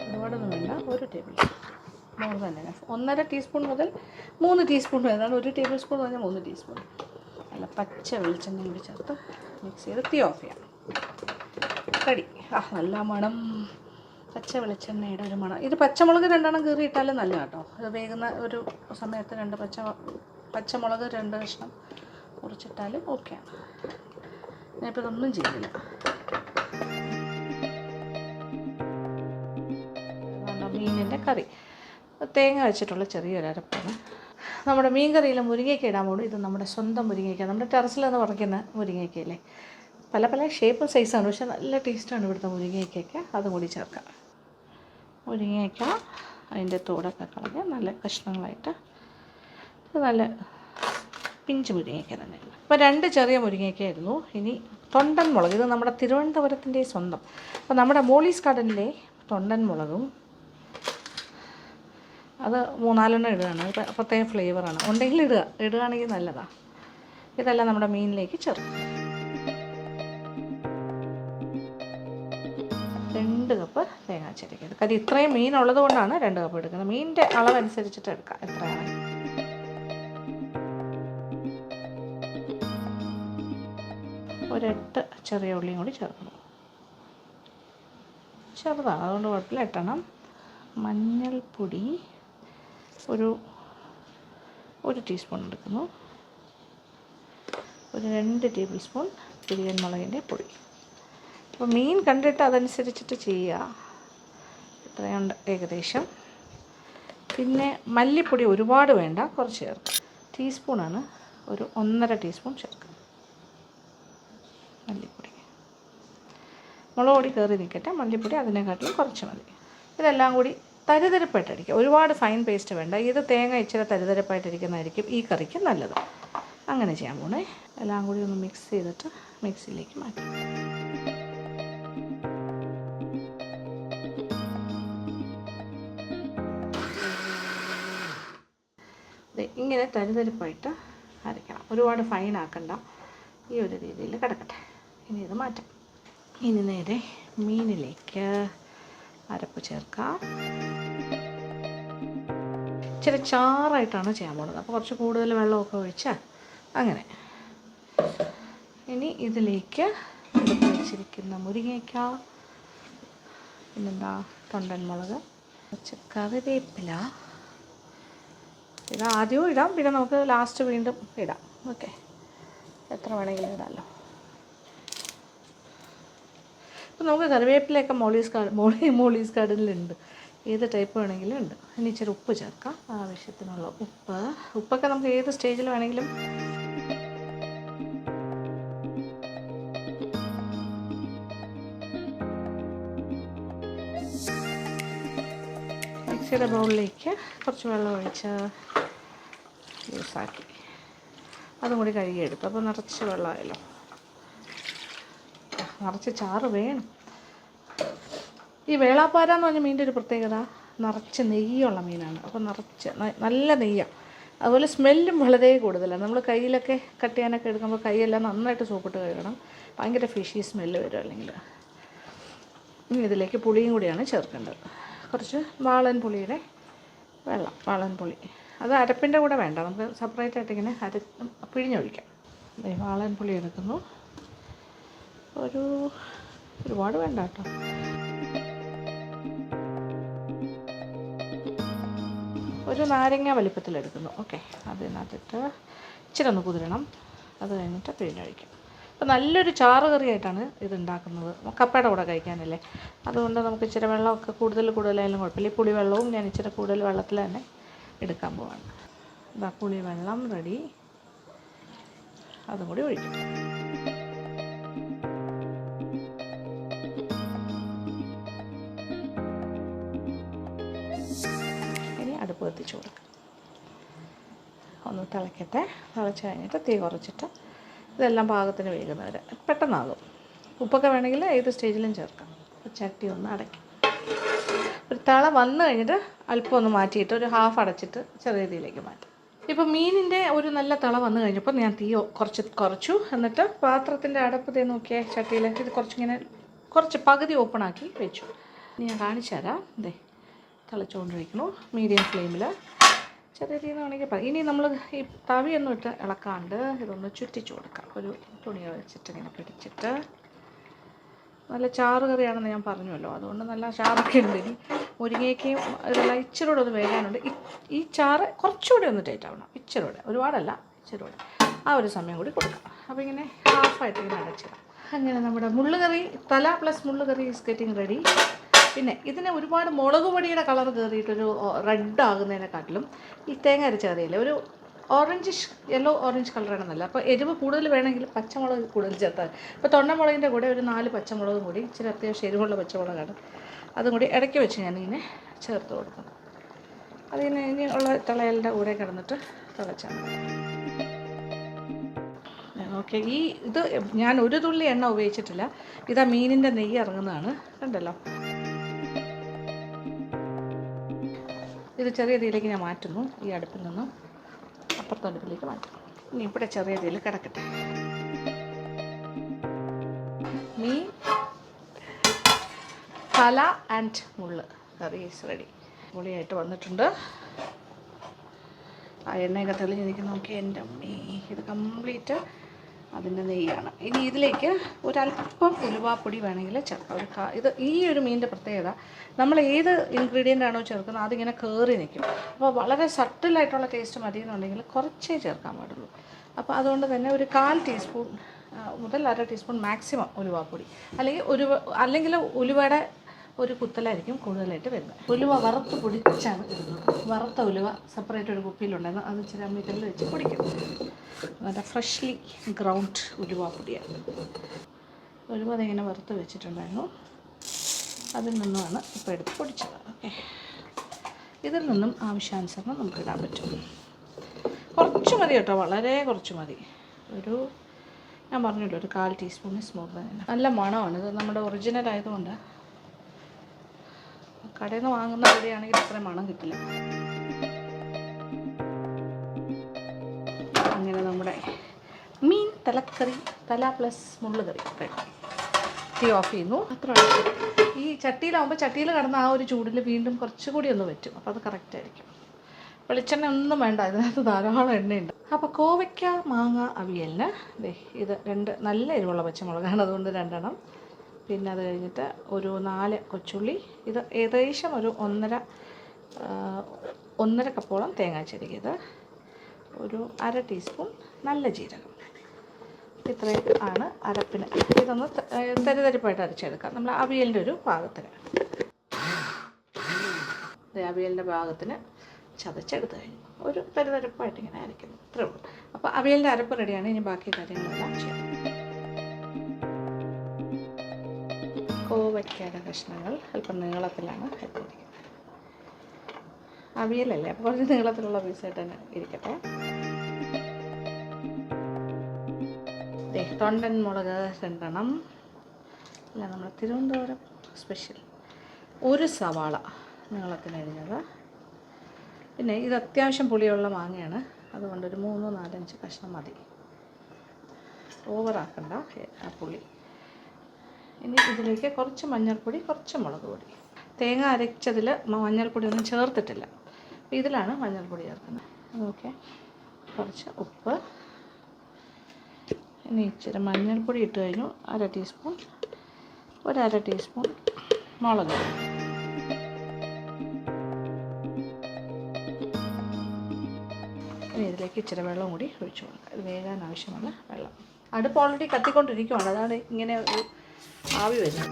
ഒരുപാടൊന്നും വേണ്ട, 1 ടേബിൾ സ്പൂൺ മോൾ തന്നെ. 1.5 ടീസ്പൂൺ മുതൽ 3 ടീസ്പൂൺ വരെ. അതാണ് 1 ടേബിൾ സ്പൂൺ പറഞ്ഞാൽ 3 ടീസ്പൂൺ. നല്ല പച്ച വെളിച്ചെണ്ണ കൂടി ചേർത്ത് മിക്സ് ചെയ്ത് തീ ഓഫ് ചെയ്യാം. കടി നല്ല മണം, പച്ച വെളിച്ചെണ്ണയുടെ ഒരു മണം. ഇത് പച്ചമുളക് 2 കീറി ഇട്ടാലും നല്ല കേട്ടോ. അത് വേകുന്ന ഒരു സമയത്ത് 2 പച്ചമുളക് 2 കഷ്ണം മുറിച്ചിട്ടാലും ഓക്കെയാണ്. ഞാനിപ്പോൾ ഇതൊന്നും ചെയ്യുന്നില്ല. മീനിൻ്റെ കറി തേങ്ങ വെച്ചിട്ടുള്ള ചെറിയൊരു അരപ്പാണ്. നമ്മുടെ മീൻ കറിയിൽ മുരിങ്ങയ്ക്ക ഇടാൻ പോകും. ഇത് നമ്മുടെ സ്വന്തം മുരിങ്ങയ്ക്ക, നമ്മുടെ ടെറസിൽ നിന്ന് പറിക്കുന്ന മുരിങ്ങയ്ക്കയില്ലേ. പല പല ഷേപ്പും സൈസാണ്, പക്ഷെ നല്ല ടേസ്റ്റാണ് ഇവിടുത്തെ മുരിങ്ങയ്ക്കൊക്കെ. അതും കൂടി ചേർക്കാം. മുരിങ്ങയ്ക്ക അതിൻ്റെ തോടൊക്കെ കളഞ്ഞ് നല്ല കഷ്ണങ്ങളായിട്ട്, ഇത് നല്ല പിഞ്ച് മുരിങ്ങയ്ക്ക തന്നെയാണ്. അപ്പോൾ 2 ചെറിയ മുരിങ്ങയ്ക്കായിരുന്നു. ഇനി തൊണ്ടൻ മുളക്, ഇത് നമ്മുടെ തിരുവനന്തപുരത്തിൻ്റെ സ്വന്തം. അപ്പോൾ നമ്മുടെ മോളീസ് ഗാർഡനിലെ തൊണ്ടൻ മുളകും അത് 3-4 ഇടുകയാണ്. പ്രത്യേകം ഫ്ലേവറാണ്. ഉണ്ടെങ്കിൽ ഇടുകയാണെങ്കിൽ നല്ലതാണ്. ഇതെല്ലാം നമ്മുടെ മീനിലേക്ക് ചേർക്കും. 2 കപ്പ് തേങ്ങ ചിരകിയത്. കാര്യം ഇത്രയും മീനുള്ളത് കൊണ്ടാണ് 2 കപ്പ് എടുക്കുന്നത്. മീനിൻ്റെ അളവനുസരിച്ചിട്ട് എടുക്കാം എത്രയാണ്. ഒരു 8 ചെറിയ ഉള്ളിയും കൂടി ചേർക്കണം. ചെറുതാണ്, അതുകൊണ്ട് കുഴപ്പമില്ല, 8 എണ്ണം. മഞ്ഞൾപ്പൊടി ഒരു ടീസ്പൂൺ എടുക്കുന്നു. ഒരു 2 ടേബിൾ സ്പൂൺ പിരിയൻ മുളകിൻ്റെ പൊടി. അപ്പോൾ മീൻ കണ്ടിട്ട് അതനുസരിച്ചിട്ട് ചെയ്യുക. ഇത്രയുണ്ട് ഏകദേശം. പിന്നെ മല്ലിപ്പൊടി ഒരുപാട് വേണ്ട, കുറച്ച് ചേർക്കാം. ടീസ്പൂണാണ്, ഒരു 1.5 ടീസ്പൂൺ ചേർക്കാം മല്ലിപ്പൊടി. മുളക് പൊടി കയറി നിൽക്കട്ടെ, മല്ലിപ്പൊടി അതിനെക്കാട്ടിലും കുറച്ച് മതി. ഇതെല്ലാം കൂടി തരിതരിപ്പായിട്ടടിക്കുക. ഒരുപാട് ഫൈൻ പേസ്റ്റ് വേണ്ട. ഇത് തേങ്ങ ഇച്ചിരി തരിതരിപ്പായിട്ടിരിക്കുന്നതായിരിക്കും ഈ കറിക്ക് നല്ലത്. അങ്ങനെ ചെയ്യാൻ പോണേ. എല്ലാം കൂടി ഒന്ന് മിക്സ് ചെയ്തിട്ട് മിക്സിയിലേക്ക് മാറ്റി. ഇങ്ങനെ തരിതരിപ്പായിട്ട് അരയ്ക്കണം. ഒരുപാട് ഫൈൻ ആക്കണ്ട, ഈ ഒരു രീതിയിൽ കിടക്കട്ടെ. ഇനി ഇത് മാറ്റാം. ഇനി നേരെ മീനിലേക്ക് അരപ്പ് ചേർക്കാം. ഇച്ചിരി ചാറായിട്ടാണ് ചെയ്യാൻ പോകുന്നത്, അപ്പോൾ കുറച്ച് കൂടുതൽ വെള്ളമൊക്കെ ഒഴിച്ചാൽ അങ്ങനെ. ഇനി ഇതിലേക്ക് എടുത്ത് വെച്ചിരിക്കുന്ന മുരിങ്ങയ്ക്ക, പിന്നെന്താ തൊണ്ടൻ മുളക്, കുറച്ച് കറിവേപ്പില. ഇത് ആദ്യവും ഇടാം, പിന്നെ നമുക്ക് ലാസ്റ്റ് വീണ്ടും ഇടാം. ഓക്കെ, എത്ര വേണമെങ്കിലും ഇടാമല്ലോ. അപ്പോൾ നമുക്ക് കറിവേപ്പിലയൊക്കെ മോളീസ് ഗാർഡനിലുണ്ട്. ഏത് ടൈപ്പ് വേണമെങ്കിലും ഉണ്ട്. ഇനി ഇച്ചിരി ഉപ്പ് ചേർക്കാം, ആവശ്യത്തിനുള്ള ഉപ്പൊക്കെ നമുക്ക് ഏത് സ്റ്റേജിൽ വേണമെങ്കിലും. മിക്സിയുടെ ബൗളിലേക്ക് കുറച്ച് വെള്ളം ഒഴിച്ച് യൂസാക്കി അതും കൂടി കഴുകിയെടുത്തു. അപ്പോൾ നിറച്ച് വെള്ളമായല്ലോ, നിറച്ച് ചാറ് വേണം. ഈ വേളാപ്പാര എന്ന് പറഞ്ഞ മീനിൻ്റെ ഒരു പ്രത്യേകത, നിറച്ച് നെയ്യുള്ള മീനാണ്. അപ്പോൾ നിറച്ച് നല്ല നെയ്യാണ്. അതുപോലെ സ്മെല്ലും വളരെ കൂടുതലാണ്. നമ്മൾ കയ്യിലൊക്കെ കട്ട് ചെയ്യാനൊക്കെ എടുക്കുമ്പോൾ കൈയെല്ലാം നന്നായിട്ട് സോപ്പിട്ട് കഴുകണം. ഭയങ്കര ഫിഷി സ്മെല്ല് വരും അല്ലെങ്കിൽ. ഇനി ഇതിലേക്ക് പുളിയും കൂടിയാണ് ചേർക്കേണ്ടത്. കുറച്ച് വാളൻ പുളിയുടെ വെള്ളം, വാളൻ പുളി. അത് അരപ്പിൻ്റെ കൂടെ വേണ്ട, നമുക്ക് സെപ്പറേറ്റ് ആയിട്ട് ഇങ്ങനെ പിഴിഞ്ഞൊഴിക്കാം. വാളൻ പുളി എടുക്കുന്നു. ഒരുപാട് വേണ്ട കേട്ടോ. ഒരു നാരങ്ങ വലിപ്പത്തിലെടുക്കുന്നു. ഓക്കെ, അതിനകത്തിട്ട് ഇച്ചിരി ഒന്ന് കുതിരണം. അത് കഴിഞ്ഞിട്ട് പിഴിഞ്ഞൊഴിക്കാം. അപ്പോൾ നല്ലൊരു ചാറ് കറിയായിട്ടാണ് ഇത് ഉണ്ടാക്കുന്നത്. കപ്പയുടെ കൂടെ കഴിക്കാനല്ലേ, അതുകൊണ്ട് നമുക്ക് ഇച്ചിരി വെള്ളമൊക്കെ കൂടുതലായാലും കുഴപ്പമില്ല. ഈ പുളി വെള്ളവും ഞാൻ ഇച്ചിരി കൂടുതൽ വെള്ളത്തിൽ തന്നെ എടുക്കാൻ പോവാണ്. ഇതാ പുളി വെള്ളം റെഡി, അതും കൂടി ഒഴിക്കും. അടുപ്പ് കത്തിച്ച് കൊടുക്കുക. ഒന്ന് തിളയ്ക്കട്ടെ. തിളച്ച് കഴിഞ്ഞിട്ട് തീ കുറച്ചിട്ട് ഇതെല്ലാം പാകത്തിന് വേകുന്നവരെ പെട്ടെന്നാകും. ഉപ്പൊക്കെ വേണമെങ്കിൽ ഏത് സ്റ്റേജിലും ചേർക്കാം. ചട്ടി ഒന്ന് അടയ്ക്കും. ഒരു തള വന്നു കഴിഞ്ഞിട്ട് അല്പം ഒന്ന് മാറ്റിയിട്ട് ഒരു ഹാഫ് അടച്ചിട്ട് ചെറിയ രീതിയിലേക്ക് മാറ്റും. ഇപ്പോൾ മീനിൻ്റെ ഒരു നല്ല തള വന്നു കഴിഞ്ഞപ്പോൾ ഞാൻ തീ കുറച്ചു. എന്നിട്ട് പാത്രത്തിൻ്റെ അടപ്പ് നോക്കിയാൽ ചട്ടിയിൽ ഇത് കുറച്ച് പകുതി ഓപ്പണാക്കി വെച്ചു. ഇനി ഞാൻ കാണിച്ചു തരാം. ഇതേ തിളച്ചുകൊണ്ട് വയ്ക്കണു മീഡിയം ഫ്ലെയിമിൽ. ചെറിയ രീതിയിൽ വേണമെങ്കിൽ പറയാം. ഇനി നമ്മൾ ഈ തവിയൊന്നും ഇട്ട് ഇളക്കാണ്ട് ഇതൊന്ന് ചുറ്റിച്ചു കൊടുക്കാം. ഒരു തുണി വെച്ചിട്ട് ഇങ്ങനെ പിടിച്ചിട്ട്. നല്ല ചാറ് കറിയാണെന്ന് ഞാൻ പറഞ്ഞല്ലോ, അതുകൊണ്ട് നല്ല ചാറൊക്കെ ഉണ്ട്. ഇനി മുരിങ്ങയ്ക്കയും ഇതെല്ലാം ഇച്ചിരി കൂടെ ഒന്ന് വേകാനുണ്ട്. ഈ ചാറ് കുറച്ചുകൂടി ഒന്ന് ടൈറ്റ് ആവണം. ഇച്ചിരി കൂടെ, ഒരുപാടല്ല, ഇച്ചിരി കൂടെ. ആ ഒരു സമയം കൂടി കൊടുക്കാം. അപ്പോൾ ഇങ്ങനെ ഹാഫായിട്ട് ഇങ്ങനെ അടച്ചിടാം. അങ്ങനെ നമ്മുടെ മുള്ളുകറി തല പ്ലസ് മുള്ളുകറി ഈസ് ഗെറ്റിംഗ് റെഡി. പിന്നെ ഇതിന് ഒരുപാട് മുളക് പൊടിയുടെ കളർ കയറിയിട്ടൊരു റെഡ് ആകുന്നതിനെക്കാട്ടിലും ഈ തേങ്ങ അരച്ച കറിയില്ലേ ഒരു ഓറഞ്ചിഷ് യെല്ലോ ഓറഞ്ച് കളറാണെന്നല്ല. അപ്പോൾ എരിവ് കൂടുതൽ വേണമെങ്കിൽ പച്ചമുളക് കൂടുതൽ ചേർത്താൽ. ഇപ്പോൾ തൊണ്ടമുളകിൻ്റെ കൂടെ ഒരു 4 പച്ചമുളകും കൂടി, ഇച്ചിരി അത്യാവശ്യം എരിവുള്ള പച്ചമുളകാണ്, അതും കൂടി ഇടയ്ക്ക് വെച്ച് ഞാനിങ്ങനെ ചേർത്ത് കൊടുക്കണം. അതിന് ഇനിയുള്ള തിളയലിൻ്റെ കൂടെ കിടന്നിട്ട് തിളച്ചാൽ മതി. ഓക്കെ, ഇത് ഞാൻ ഒരു തുള്ളി എണ്ണ ഉപയോഗിച്ചിട്ടില്ല. ഇതാ മീനിൻ്റെ നെയ്യ് ഇറങ്ങുന്നതാണ്, കണ്ടല്ലോ. ഇത് ചെറിയ രീതിയിലേക്ക് ഞാൻ മാറ്റുന്നു. ഈ അടുപ്പിൽ നിന്നും അപ്പുറത്തെ അടുപ്പിലേക്ക് മാറ്റും. ഇനി ഇവിടെ ചെറിയ രീതിയിൽ കിടക്കട്ടെ. മീൻ തല ആൻഡ് മുള്ള് കറി ഈസ് റെഡി. പൊളിയായിട്ട് വന്നിട്ടുണ്ട്. ആ എണ്ണയൊക്കെ തെളിഞ്ഞിരിക്കുന്ന നോക്കി എൻ്റെ അമ്മേ, ഇത് കംപ്ലീറ്റ് അതിൻ്റെ നെയ്യാണ്. ഇനി ഇതിലേക്ക് ഒരല്പം ഉലുവാപ്പൊടി വേണമെങ്കിൽ ചേർക്കാം. ഇത് ഈ ഒരു മീനിൻ്റെ പ്രത്യേകത, നമ്മൾ ഏത് ഇൻഗ്രീഡിയൻ്റ് ആണോ ചേർക്കുന്നത് അതിങ്ങനെ കയറി നിൽക്കും. അപ്പോൾ വളരെ സട്ടിലായിട്ടുള്ള ടേസ്റ്റ് മതി എന്നുണ്ടെങ്കിൽ കുറച്ചേ ചേർക്കാൻ പാടുള്ളൂ. അപ്പോൾ അതുകൊണ്ട് തന്നെ ഒരു 1/4 ടീസ്പൂൺ മുതൽ 1/2 ടീസ്പൂൺ മാക്സിമം ഉലുവാപ്പൊടി, അല്ലെങ്കിൽ ഉലുവയുടെ ഒരു കുത്തലായിരിക്കും കൂടുതലായിട്ട് വരുന്നത്. ഉലുവ വറുത്ത് പൊടിച്ചാണ് ഇടുന്നത്. വറുത്ത ഉലുവ സെപ്പറേറ്റ് ഒരു കുപ്പിയിലുണ്ടായിരുന്നു, അത് ഇച്ചിരി അമ്മിക്കല്ലിൽ വെച്ച് പൊടിക്കും. നല്ല ഫ്രഷ്ലി ഗ്രൗണ്ട് ഉലുവ പൊടിയാണ്. ഉലുവ അതിങ്ങനെ വറുത്ത് വെച്ചിട്ടുണ്ടായിരുന്നു, അതിൽ നിന്നുമാണ് ഇപ്പോൾ എടുത്ത് പൊടിച്ചത്. ഓക്കെ, ഇതിൽ നിന്നും ആവശ്യാനുസരണം നമുക്ക് ഇടാൻ പറ്റും. കുറച്ച് മതി കേട്ടോ, വളരെ കുറച്ച് മതി. ഞാൻ പറഞ്ഞല്ലോ, ഒരു 1/4 ടീസ്പൂൺ സ്മോക്ക് തന്നെ. നല്ല മണമാണ്. ഇത് നമ്മുടെ ഒറിജിനൽ ആയതുകൊണ്ട് കടയിൽ നിന്ന് വാങ്ങുന്ന പൊടിയാണെങ്കിൽ ഇത്രയും മണം കിട്ടില്ല. അങ്ങനെ നമ്മുടെ മീൻ തലക്കറി, തല പ്ലസ് മുള്ളുകറി റെഡി. തീ ഓഫ് ചെയ്യുന്നു. മാത്രമല്ല ഈ ചട്ടിയിലാവുമ്പോൾ ചട്ടിയിൽ കിടന്ന ആ ഒരു ചൂടിൽ വീണ്ടും കുറച്ചുകൂടി ഒന്ന് പറ്റും. അപ്പോൾ അത് കറക്റ്റായിരിക്കും. വെളിച്ചെണ്ണ ഒന്നും വേണ്ട, ഇതിനകത്ത് ധാരാളം എണ്ണയുണ്ട്. അപ്പോൾ കോവയ്ക്ക മാങ്ങ അവിയലിന് ഇത് 2 നല്ല എരിവുള്ള പച്ചമുളകാണ്, അതുകൊണ്ട് 2 എണ്ണം. പിന്നെ അത് കഴിഞ്ഞിട്ട് ഒരു 4 കൊച്ചുള്ളി. ഇത് ഏകദേശം ഒരു 1.5 കപ്പോളം തേങ്ങ ചിരകിയത്, ഒരു 1/2 ടീസ്പൂൺ നല്ല ജീരകം. ഇത്രയും ആണ് അരപ്പിന്. ഇതൊന്ന് തരിതരിപ്പായിട്ട് അരച്ചെടുക്കാം നമ്മൾ അവിയലിൻ്റെ ഒരു പാകത്തിന്. അവിയലിൻ്റെ പാകത്തിന് ചതച്ചെടുത്ത് കഴിഞ്ഞു. ഒരു തരിതരിപ്പായിട്ട് ഇങ്ങനെ അരയ്ക്കുന്നു, ഇത്രേ ഉള്ളൂ. അപ്പോൾ അവിയലിൻ്റെ അരപ്പ് റെഡിയാണ്. ഇനി ബാക്കി കാര്യങ്ങളെല്ലാം ചെയ്യാം. കോവയ്ക്കയുടെ കഷ്ണങ്ങൾ അല്പം നീളത്തിലാണ് അരിഞ്ഞിരിക്കുന്നത്. അവിയലല്ലേ, അപ്പോൾ കുറച്ച് നീളത്തിലുള്ള പീസായിട്ട് തന്നെ ഇരിക്കട്ടെ. തൊണ്ടൻ മുളക് 2 എണ്ണം, അല്ല നമ്മൾ തിരുവനന്തപുരം സ്പെഷ്യൽ. 1 സവാള നീളത്തിനരിഞ്ഞത്. പിന്നെ ഇത് അത്യാവശ്യം പുളിയുള്ള മാങ്ങയാണ്, അതുകൊണ്ട് ഒരു 3-4-5 കഷ്ണം മതി. ഓവറാക്കണ്ട ആ പുളി. ഇനി ഇതിലേക്ക് കുറച്ച് മഞ്ഞൾപ്പൊടി, കുറച്ച് മുളക് പൊടി. തേങ്ങ അരച്ചതിൽ മഞ്ഞൾപ്പൊടി ഒന്നും ചേർത്തിട്ടില്ല, ഇതിലാണ് മഞ്ഞൾപ്പൊടി ചേർക്കുന്നത്. ഓക്കെ, കുറച്ച് ഉപ്പ്. ഇനി ഇച്ചിരി മഞ്ഞൾപ്പൊടി ഇട്ട് കഴിഞ്ഞു. 1/2 ടീസ്പൂൺ, 1/2 ടീസ്പൂൺ മുളക് പൊടി. ഇനി ഇതിലേക്ക് ഇച്ചിരി വെള്ളം കൂടി ഒഴിച്ചു കൊടുക്കുക. ഇത് വേകാൻ ആവശ്യമുള്ള വെള്ളം. അടുപ്പ് ഓൾറെഡി കത്തിക്കൊണ്ടിരിക്കുവാണ്, അതാണ് ഇങ്ങനെ ഒരു ആവി വരുന്നത്.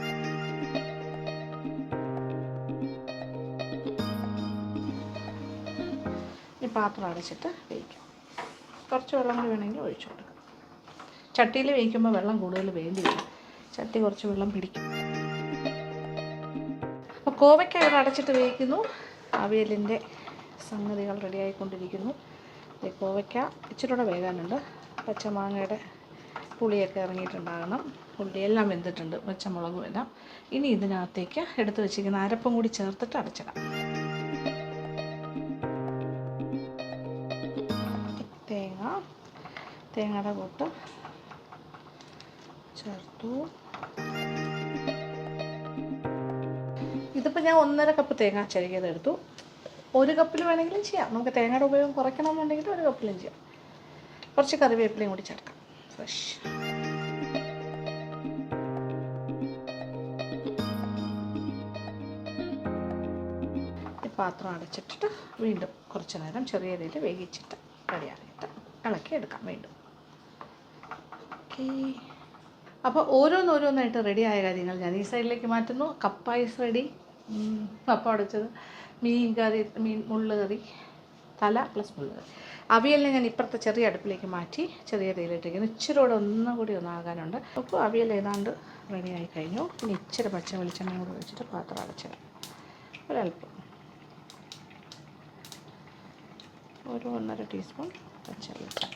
ഈ പാത്രം അടച്ചിട്ട് വേവിക്കാം. കുറച്ച് വെള്ളം കൂടി വേണമെങ്കിൽ ഒഴിച്ചു കൊടുക്കാം. ചട്ടിയിൽ വേവിക്കുമ്പോൾ വെള്ളം കൂടുതൽ വേണ്ടി വരും, ചട്ടി കുറച്ച് വെള്ളം പിടിക്കും. അപ്പോൾ കോവയ്ക്ക ഇവിടെ അടച്ചിട്ട് വേവിക്കുന്നു. അവിയലിൻ്റെ സംഗതികൾ റെഡിയായിക്കൊണ്ടിരിക്കുന്നു. കോവയ്ക്ക ഇച്ചിരി കൂടെ വേകാനുണ്ട്. പച്ചമാങ്ങയുടെ പുളിയൊക്കെ ഇറങ്ങിയിട്ടുണ്ടാകണം. ഉള്ളിയെല്ലാം വെന്തിട്ടുണ്ട്, പച്ചമുളകും എല്ലാം. ഇനി ഇതിനകത്തേക്ക് എടുത്ത് വെച്ചിരിക്കുന്ന അരപ്പും കൂടി ചേർത്തിട്ട് അടച്ചിടാം. തേങ്ങയുടെ കൂട്ട് ചേർത്തു. ഇതിപ്പോൾ ഞാൻ 1.5 കപ്പ് തേങ്ങ ചിരകിയതെടുത്തു. 1 കപ്പിൽ വേണമെങ്കിലും ചെയ്യാം. നമുക്ക് തേങ്ങയുടെ ഉപയോഗം കുറയ്ക്കണമെന്നുണ്ടെങ്കിൽ 1 കപ്പിലും ചെയ്യാം. കുറച്ച് കറിവേപ്പിലയും കൂടി ചേർക്കാം, ഫ്രഷ്. ഈ പാത്രം അടച്ചിട്ടിട്ട് വീണ്ടും കുറച്ച് നേരം ചെറിയ രീതിയിൽ വേവിച്ചിട്ട് റെഡിയാക്കിയിട്ട് ഇളക്കി എടുക്കാം വീണ്ടും. ഓക്കെ, അപ്പോൾ ഓരോന്നോരോന്നായിട്ട് റെഡിയായ കാര്യങ്ങൾ ഞാൻ ഈ സൈഡിലേക്ക് മാറ്റുന്നു. കപ്പ ഐസ് റെഡി, കപ്പ അടച്ചത്, മീൻ മുള്ളുകറി, തല പ്ലസ് മുള്ളുകറി. അവിയലിനെ ഞാൻ ഇപ്പുറത്തെ ചെറിയ അടുപ്പിലേക്ക് മാറ്റി ചെറിയ തീയിലിട്ടിരിക്കുന്നു. ഇച്ചിരി കൂടെ ഒന്നും കൂടി ഒന്നാകാനുണ്ട്. അപ്പോൾ അവിയൽ ഏതാണ്ട് റെഡിയായി കഴിഞ്ഞു. ഇനി ഇച്ചിരി പച്ച വെളിച്ചെണ്ണ കൂടെ വെച്ചിട്ട് പാത്രം അടച്ചിടാം. ഒരല്പം, ഒരു 1.5 ടീസ്പൂൺ പച്ച വെളിച്ചെണ്ണ.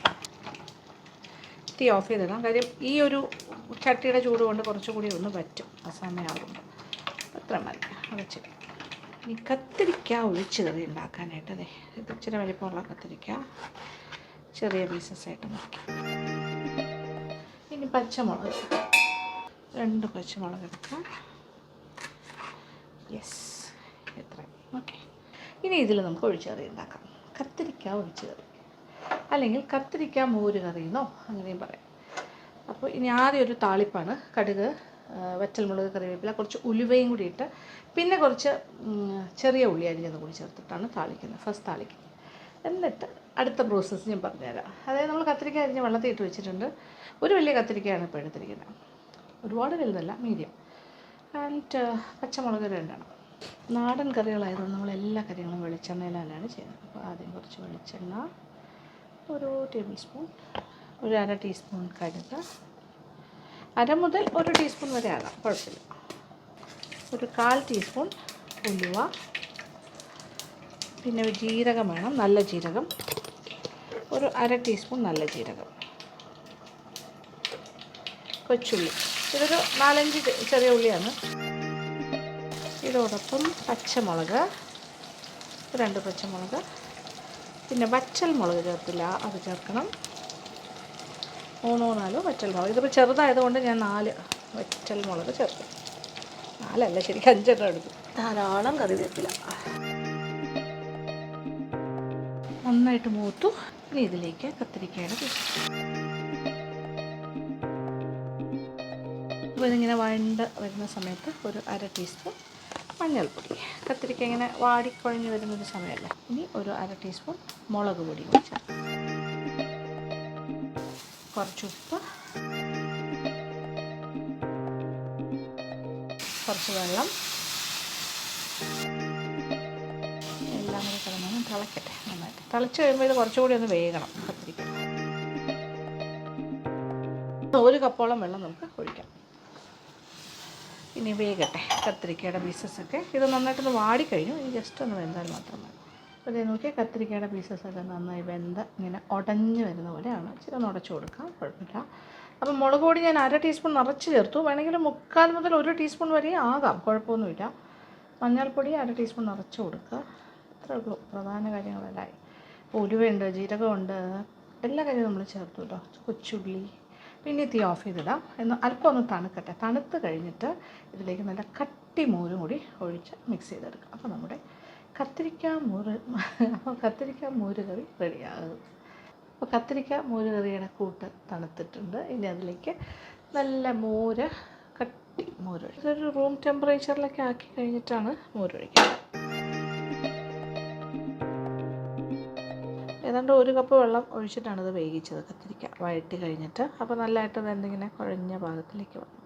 തീ ഓഫ് ചെയ്തിടാം. കാര്യം ഈ ഒരു ചട്ടിയുടെ ചൂട് കൊണ്ട് കുറച്ചുകൂടി ഒന്ന് പറ്റും ആ സമയമാകുമ്പോൾ. അത്ര മതി, അടച്ചിടാം. ഇനി കത്തിരിക്ക ഒഴിച്ച് കറി ഉണ്ടാക്കാനായിട്ട് ഇത് ഇച്ചിരി വലിപ്പമുള്ള കത്തിരിക്ക ചെറിയ പീസസ് ആയിട്ട് മുറിക്കാം. ഇനി പച്ചമുളക് 2 പച്ചമുളക് എടുക്കാം. യെസ്, എത്രയും ഓക്കെ. ഇനി ഇതിൽ നമുക്ക് ഒഴിച്ച് കറി ഉണ്ടാക്കാം. കത്തിരിക്ക ഒഴിച്ച് കറി, അല്ലെങ്കിൽ കത്തിരിക്ക മോര് കറിയെന്നോ അങ്ങനെയും പറയാം. അപ്പോൾ ഇനി ആദ്യം ഒരു താളിപ്പാണ്. കടുക്, വറ്റൽമുളക്, കറിവേപ്പില, കുറച്ച് ഉലുവയും കൂടി ഇട്ട് പിന്നെ കുറച്ച് ചെറിയ ഉള്ളി അരിഞ്ഞത് കൂടി ചേർത്തിട്ടാണ് താളിക്കുന്നത്, ഫസ്റ്റ് താളിക്കുന്നത്. എന്നിട്ട് അടുത്ത പ്രോസസ്സ് ഞാൻ പറഞ്ഞുതരാം. അതായത് നമ്മൾ കത്തിരിക്ക അരിഞ്ഞ് വെള്ളത്തിൽ ഇട്ട് വെച്ചിട്ടുണ്ട്. ഒരു വലിയ കത്തിരിക്കയാണ് ഇപ്പോൾ എടുത്തിരിക്കുന്നത്, ഒരുപാട് വലുതല്ല, മീഡിയം. ആൻഡ് പച്ചമുളക് 2 നാടൻ കറികളായതുകൊണ്ട് നമ്മളെല്ലാ കറികളും വെളിച്ചെണ്ണയിലാണ് ചെയ്യുന്നത്. അപ്പോൾ ആദ്യം കുറച്ച് വെളിച്ചെണ്ണ, 1 ടേബിൾ സ്പൂൺ, 1/2 ടീസ്പൂൺ കടുക്, 1/2 മുതൽ 1 ടീസ്പൂൺ വരെ ആകാം, കുഴപ്പമില്ല. 1/4 ടീസ്പൂൺ ഉലുവ, പിന്നെ ജീരകം വേണം, നല്ല ജീരകം, 1/2 ടീസ്പൂൺ നല്ല ജീരകം, കൊച്ചുള്ളി, ഇതൊരു 4-5 ചെറിയ ഉള്ളിയാണ്. ഇതോടൊപ്പം പച്ചമുളക്, 2 പച്ചമുളക്, പിന്നെ വറ്റൽ മുളക് ചേർത്തില്ല, അത് ചേർക്കണം. 3-4 വറ്റൽ മുളക്. ഇതിപ്പോൾ ചെറുതായതുകൊണ്ട് ഞാൻ 4 വറ്റൽ മുളക് ചേർക്കും. 4 അല്ല, ശരിക്കും 5 എടുത്തു. ധാരാളം കറിവേപ്പില. നന്നായിട്ട് മൂത്തു. ഇനി ഇതിലേക്ക് കത്തിരിക്കയുടെ പീസ്. അപ്പോൾ ഇതിങ്ങനെ വഴണ്ട് വരുന്ന സമയത്ത് 1/2 ടീസ്പൂൺ മഞ്ഞൾപ്പൊടി. കത്തിരിക്ക ഇങ്ങനെ വാടിക്കുഴഞ്ഞ് വരുന്നൊരു സമയമല്ല. ഇനി 1/2 ടീസ്പൂൺ മുളക് പൊടി ചേർക്കാം. കുറച്ച് ഉപ്പ്, കുറച്ച് വെള്ളം, എല്ലാം കൂടി കിടന്ന് തിളക്കട്ടെ. നന്നായിട്ട് തിളച്ച് കഴിയുമ്പോൾ ഇത് കുറച്ചുകൂടി ഒന്ന് വേകണം. കത്തിരിക്ക 1 കപ്പോളം വെള്ളം നമുക്ക് ഒഴിക്കാം. ഇനി വേകട്ടെ കത്തിരിക്കയുടെ പീസസൊക്കെ. ഇത് നന്നായിട്ടൊന്ന് വാടിക്കഴിഞ്ഞു. ഇനി ജസ്റ്റ് ഒന്ന് വെന്താൽ മാത്രം മതി. അപ്പോൾ ഇത് നോക്കിയാൽ കത്തിരിക്കയുടെ പീസസൊക്കെ നന്നായി വെന്ത് ഇങ്ങനെ ഉടഞ്ഞ് വരുന്ന പോലെയാണ്. ഇച്ചിരി ഒന്ന് ഉടച്ചു കൊടുക്കാം, കുഴപ്പമില്ല. അപ്പോൾ മുളക് പൊടി ഞാൻ 1/2 ടീസ്പൂൺ നിറച്ച് ചേർത്തു. വേണമെങ്കിൽ 3/4 മുതൽ 1 ടീസ്പൂൺ വരെ ആകാം, കുഴപ്പമൊന്നുമില്ല. മഞ്ഞൾപ്പൊടി 1/2 ടീസ്പൂൺ നിറച്ച് കൊടുക്കുക. അത്രേ ഉള്ളൂ, പ്രധാന കാര്യങ്ങളെല്ലാം. ഉലുവയുണ്ട്, ജീരകമുണ്ട്, എല്ലാ കാര്യവും നമ്മൾ ചേർത്തു കേട്ടോ. കൊച്ചുള്ളി. പിന്നെ തീ ഓഫ് ചെയ്തിടാം. അല്പം ഒന്ന് തണുക്കട്ടെ. തണുത്ത് കഴിഞ്ഞിട്ട് ഇതിലേക്ക് നല്ല കട്ടി മോരും കൂടി ഒഴിച്ച് മിക്സ് ചെയ്തെടുക്കാം. അപ്പോൾ നമ്മുടെ കത്തിരിക്ക മോര് കറി റെഡിയാകും. അപ്പോൾ കത്തിരിക്ക മോര് കറിയുടെ കൂട്ട് തണുത്തിട്ടുണ്ട്. ഇനി അതിലേക്ക് നല്ല മോര്, കട്ടി മോരൊഴി. ഇതൊരു റൂം ടെമ്പറേച്ചറിലൊക്കെ ആക്കി കഴിഞ്ഞിട്ടാണ് മോരൊഴിക്കുന്നത്. ഏതാണ്ട് 1 കപ്പ് വെള്ളം ഒഴിച്ചിട്ടാണ് ഇത് വേവിച്ചത്. കത്തിരിക്ക വഴറ്റി കഴിഞ്ഞിട്ട് അപ്പോൾ നല്ലതായിട്ട് വെന്തിങ്ങനെ കുഴഞ്ഞ പാകത്തിലേക്ക് വന്നു.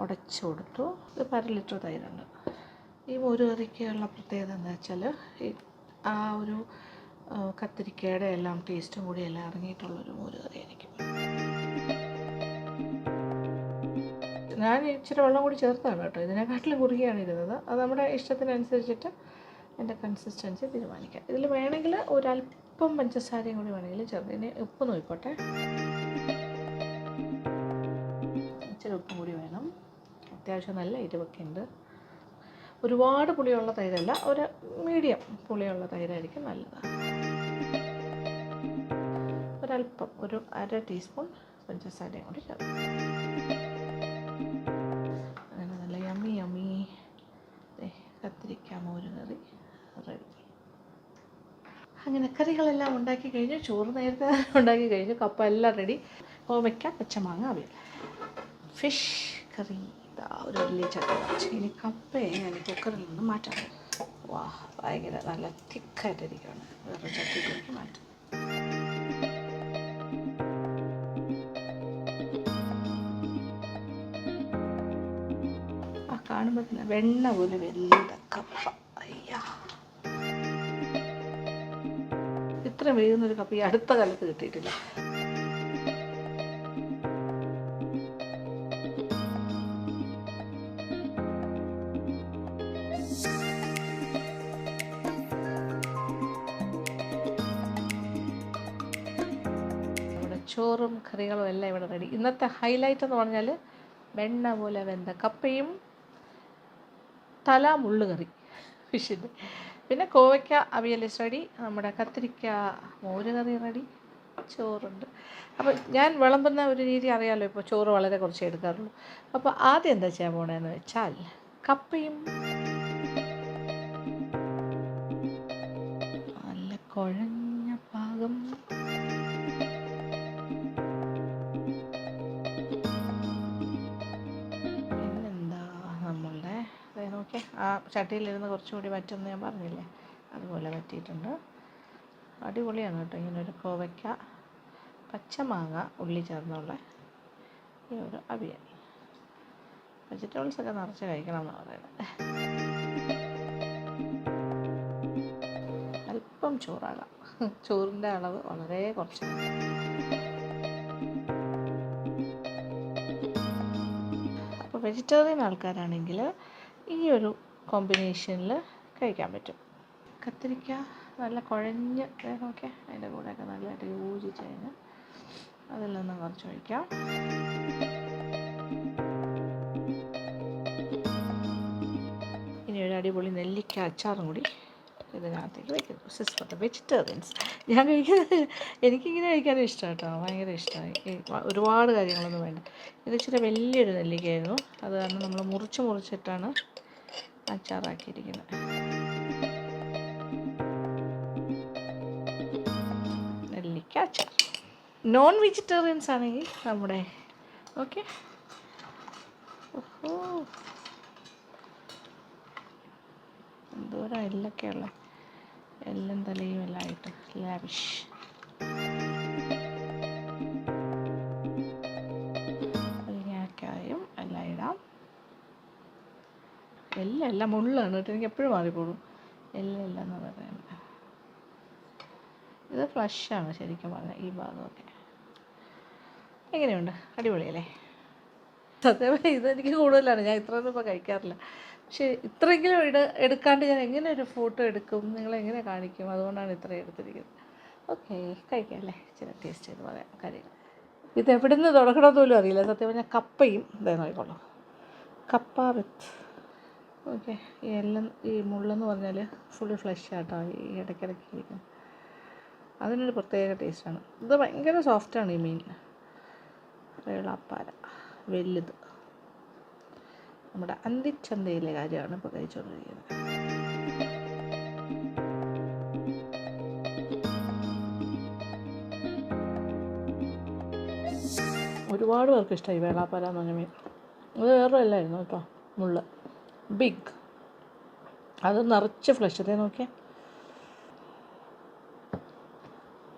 ഉടച്ചു കൊടുത്തു. ഇത് 1/2 ലിറ്റർ തൈരുണ്ട്. ഈ മോര് കറിക്കുള്ള പ്രത്യേകത എന്താ വെച്ചാൽ ആ ഒരു കത്തിരിക്കയുടെ എല്ലാം ടേസ്റ്റും കൂടി എല്ലാം ഇറങ്ങിയിട്ടുള്ളൊരു മോര് കറിയായിരിക്കും. ഞാൻ ഇച്ചിരി വെള്ളം കൂടി ചേർത്താണ് കേട്ടോ. ഇതിനെക്കാട്ടിലും കുറുകിയാണ് ഇരുന്നത്. അത് നമ്മുടെ ഇഷ്ടത്തിനനുസരിച്ചിട്ട് എൻ്റെ കൺസിസ്റ്റൻസി തീരുമാനിക്കാം. ഇതിൽ വേണമെങ്കിൽ ഒരല്പം പഞ്ചസാരയും കൂടി വേണമെങ്കിൽ ചേർത്ത്. ഇനി ഉപ്പ് നോക്കിക്കോട്ടെ. ഇച്ചിരി ഉപ്പും കൂടി വേണം. അത്യാവശ്യം നല്ല എരിവൊക്കെ ഉണ്ട്. ഒരുപാട് പുളിയുള്ള തൈരല്ല, ഒരു മീഡിയം പുളിയുള്ള തൈരായിരിക്കും നല്ലതാണ്. ഒരല്പം ഒരു 1/2 ടീസ്പൂൺ പഞ്ചസാരയും കൂടി ചേർക്കും. അങ്ങനെ നല്ല യമ്മി കത്തിരിക്ക മോര് കറി റെഡി. അങ്ങനെ കറികളെല്ലാം ഉണ്ടാക്കി കഴിഞ്ഞു. ചോറ് നേരത്തെ ഉണ്ടാക്കി കഴിഞ്ഞു. കപ്പ എല്ലാം റെഡി. ഓമയ്ക്ക, പച്ചമാങ്ങ, അവിയൽ, ഫിഷ് കറി. ഇതാ ഒരു വലിയ ചട്ടി വെച്ച്. ഇനി കപ്പയെ ഞാൻ കുക്കറിൽ നിന്ന് മാറ്റാം. ഭയങ്കര നല്ല തിക്കായിട്ടിരിക്കുകയാണ്. വേറെ ചട്ടിയിലേക്ക് മാറ്റാം. കാണുമ്പോൾ തന്നെ വെണ്ണ പോലെ വലിയ കപ്പ. അയ്യാ, ഇത്ര വേകുന്നൊരു കപ്പ ഈ അടുത്ത കാലത്ത് കിട്ടിയിട്ടില്ല. നമ്മുടെ ചോറും കറികളും എല്ലാം ഇവിടെ റെഡി. ഇന്നത്തെ ഹൈലൈറ്റ് എന്ന് പറഞ്ഞാൽ വെണ്ണ പോലെ വെന്ത കപ്പയും തല മുള്ളുകറി ഫിഷിൻ്റെ. പിന്നെ കോവയ്ക്ക അവിയൽ റെഡി. നമ്മുടെ കത്തിരിക്ക മോര് കറി റെഡി. ചോറുണ്ട്. അപ്പോൾ ഞാൻ വിളമ്പുന്ന ഒരു രീതി അറിയാമല്ലോ. ഇപ്പോൾ ചോറ് വളരെ കുറച്ചേ എടുക്കാറുള്ളൂ. അപ്പോൾ ആദ്യം എന്താ ചെയ്യാൻ പോകണമെന്ന് വെച്ചാൽ കപ്പയും നല്ല കുഴഞ്ഞ പാകം ഓക്കെ. ആ ചട്ടിയിലിരുന്ന് കുറച്ചുകൂടി വറ്റുമെന്ന് ഞാൻ പറഞ്ഞില്ലേ, അതുപോലെ വറ്റിയിട്ടുണ്ട്. അടിപൊളിയാണ് കേട്ടോ. ഇങ്ങനെ ഒരു കോവയ്ക്ക, പച്ചമാങ്ങ, ഉള്ളി ചേർന്നുള്ള ഈ ഒരു അവിയൽ. വെജിറ്റബിൾസൊക്കെ നിറച്ച് കഴിക്കണം എന്നാണ് പറയുന്നത്. അല്പം ചോറാകാം. ചോറിൻ്റെ അളവ് വളരെ കുറച്ചാണ്. അപ്പോൾ വെജിറ്റേറിയൻ ആൾക്കാരാണെങ്കിൽ ഈ ഒരു കോമ്പിനേഷനിൽ കഴിക്കാൻ പറ്റും. കത്തിരിക്ക നല്ല കുഴഞ്ഞ് നോക്കിയാൽ അതിൻ്റെ കൂടെയൊക്കെ നല്ലതായിട്ട് യോജിച്ച് കഴിഞ്ഞ് അതിൽ നിന്ന് കുറച്ച് ഒഴിക്കാം. ഇനി ഒരു അടിപൊളി നെല്ലിക്ക അച്ചാറും കൂടി ഇതിനകത്തേക്ക് വയ്ക്കുന്നു. This for the vegetarians. ഞാൻ കഴിക്കുന്നത് എനിക്കിങ്ങനെ കഴിക്കാനും ഇഷ്ടമാണ് കേട്ടോ. ഭയങ്കര ഇഷ്ടമായി. ഒരുപാട് കാര്യങ്ങളൊന്നും വേണ്ട. ഇത് ഇച്ചിരി വലിയൊരു നെല്ലിക്കയായിരുന്നു. അത് കാരണം നമ്മൾ മുറിച്ചിട്ടാണ് അച്ചാറാക്കിയിരിക്കുന്നത്. നെല്ലിക്ക അച്ചാർ. നോൺ വെജിറ്റേറിയൻസ് ആണെങ്കിൽ നമ്മുടെ ഓക്കെ. ഓഹോ, എന്തോരം എല്ലൊക്കെയുള്ള എല്ലാം തലയും എല്ലാം ആയിട്ട് ലാവിഷ്. മുരിങ്ങാക്കായും എല്ലാം ഇടാം. എല്ലാം മുള്ളാണ് കേട്ടോ. എനിക്ക് എപ്പോഴും മാറിപ്പോകും എല്ലാം എന്ന് പറയുന്നത്. ഇത് ഫ്ലഷാണ് ശരിക്കും പറഞ്ഞാൽ ഈ ഭാഗമൊക്കെ. എങ്ങനെയുണ്ട്? അടിപൊളിയല്ലേ? സത്യമായി ഇതെനിക്ക് കൂടുതലാണ്. ഞാൻ ഇത്രയൊന്നും ഇപ്പോൾ കഴിക്കാറില്ല. പക്ഷേ ഇത്രയെങ്കിലും എടുക്കാണ്ട് ഞാൻ എങ്ങനെ ഒരു ഫോട്ടോ എടുക്കും, നിങ്ങളെങ്ങനെ കാണിക്കും? അതുകൊണ്ടാണ് ഇത്രയും എടുത്തിരിക്കുന്നത്. ഓക്കെ, കഴിക്കാം അല്ലേ? ഇച്ചിരി ടേസ്റ്റ് ചെയ്ത് പറയാം കാര്യങ്ങൾ. ഇത് എവിടെ നിന്ന് തുടങ്ങണമെന്ന് പോലും അറിയില്ല സത്യം പറഞ്ഞാൽ. കപ്പയും ഇതേ നോക്കിക്കോളൂ. കപ്പ വിത്ത് ഓക്കെ. ഈ എല്ലാം ഈ മുള്ളെന്ന് പറഞ്ഞാൽ ഫുൾ ഫ്ലഷ് ആട്ടോ ഈ ഇടയ്ക്കിടയ്ക്ക് ഇരിക്കും. അതിനൊരു പ്രത്യേക ടേസ്റ്റാണ്. ഇത് ഭയങ്കര സോഫ്റ്റാണ് ഈ മീൻ. വെള്ളാപ്പാര വലുത്. നമ്മുടെ അന്തിച്ചന്തയിലെ കാര്യമാണ് ഇപ്പോൾ കഴിച്ചുകൊണ്ടിരിക്കുന്നത്. ഒരുപാട് പേർക്ക് ഇഷ്ടമായി വേളാപ്പാര എന്ന് പറഞ്ഞ മീൻ. അത് വേറെ അല്ലായിരുന്നു കേട്ടോ. മുള്ള ബിഗ്, അത് നിറച്ച് ഫ്ലഷ്. അതേ നോക്കിയാൽ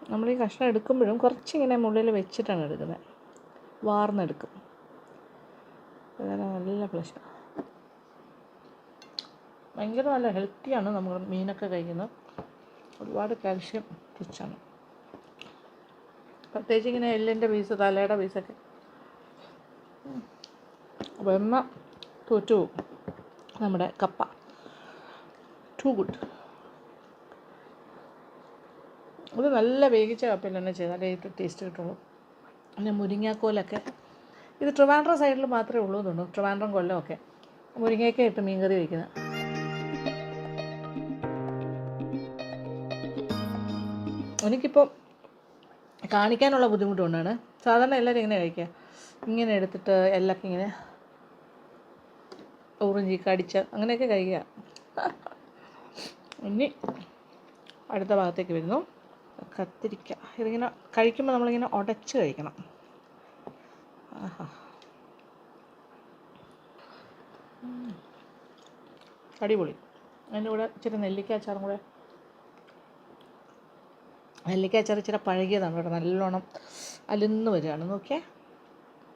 നമ്മൾ ഈ കഷ്ണം എടുക്കുമ്പോഴും കുറച്ചിങ്ങനെ മുള്ളിൽ വെച്ചിട്ടാണ് എടുക്കുന്നത്. വാർന്നെടുക്കും. അങ്ങനെ നല്ല ഫ്ലഷ്. ഭയങ്കര നല്ല ഹെൽത്തിയാണ് നമ്മൾ മീനൊക്കെ കഴിക്കുന്നത്. ഒരുപാട് കാൽഷ്യം റിച്ചാണ്. പ്രത്യേകിച്ച് ഇങ്ങനെ എല്ലിൻ്റെ പീസ്, തലയുടെ പീസൊക്കെ. വെണ്ണ തോറ്റു നമ്മുടെ കപ്പ. Too good. ഇത് നല്ല വേവിച്ച കപ്പയിൽ തന്നെ ചെയ്താലേ ഇത് ടേസ്റ്റ് കിട്ടുള്ളൂ. പിന്നെ മുരിങ്ങാക്കോലൊക്കെ ഇത് ട്രിവാൻഡ്രം സൈഡിൽ മാത്രമേ ഉള്ളൂ എന്ന് തോന്നുന്നു. ട്രിവാൻഡ്രം, കൊല്ലമൊക്കെ മുരിങ്ങയൊക്കെ ഇട്ട് മീൻകറി വയ്ക്കുന്നത്. എനിക്കിപ്പോൾ കാണിക്കാനുള്ള ബുദ്ധിമുട്ട് കൊണ്ടാണ്. സാധാരണ എല്ലാവരും ഇങ്ങനെ കഴിക്കുക, ഇങ്ങനെ എടുത്തിട്ട് എല്ലൊക്കെ ഇങ്ങനെ ഓറഞ്ചി കടിച്ച് അങ്ങനെയൊക്കെ കഴിക്കുക. ഇനി അടുത്ത ഭാഗത്തേക്ക് വരുന്നു. കത്തിരിക്ക. ഇതിങ്ങനെ കഴിക്കുമ്പോൾ നമ്മളിങ്ങനെ ഉടച്ച് കഴിക്കണം. ആഹാ, അടിപൊളി. അതിൻ്റെ കൂടെ ഇച്ചിരി നെല്ലിക്ക അച്ചാറും കൂടെ. നെല്ലിക്ക അച്ചാർ ഇച്ചിരി പഴകിയതാണ് കേട്ടോ, നല്ലോണം അലിന്ന് വരികയാണ്. നോക്കിയേ,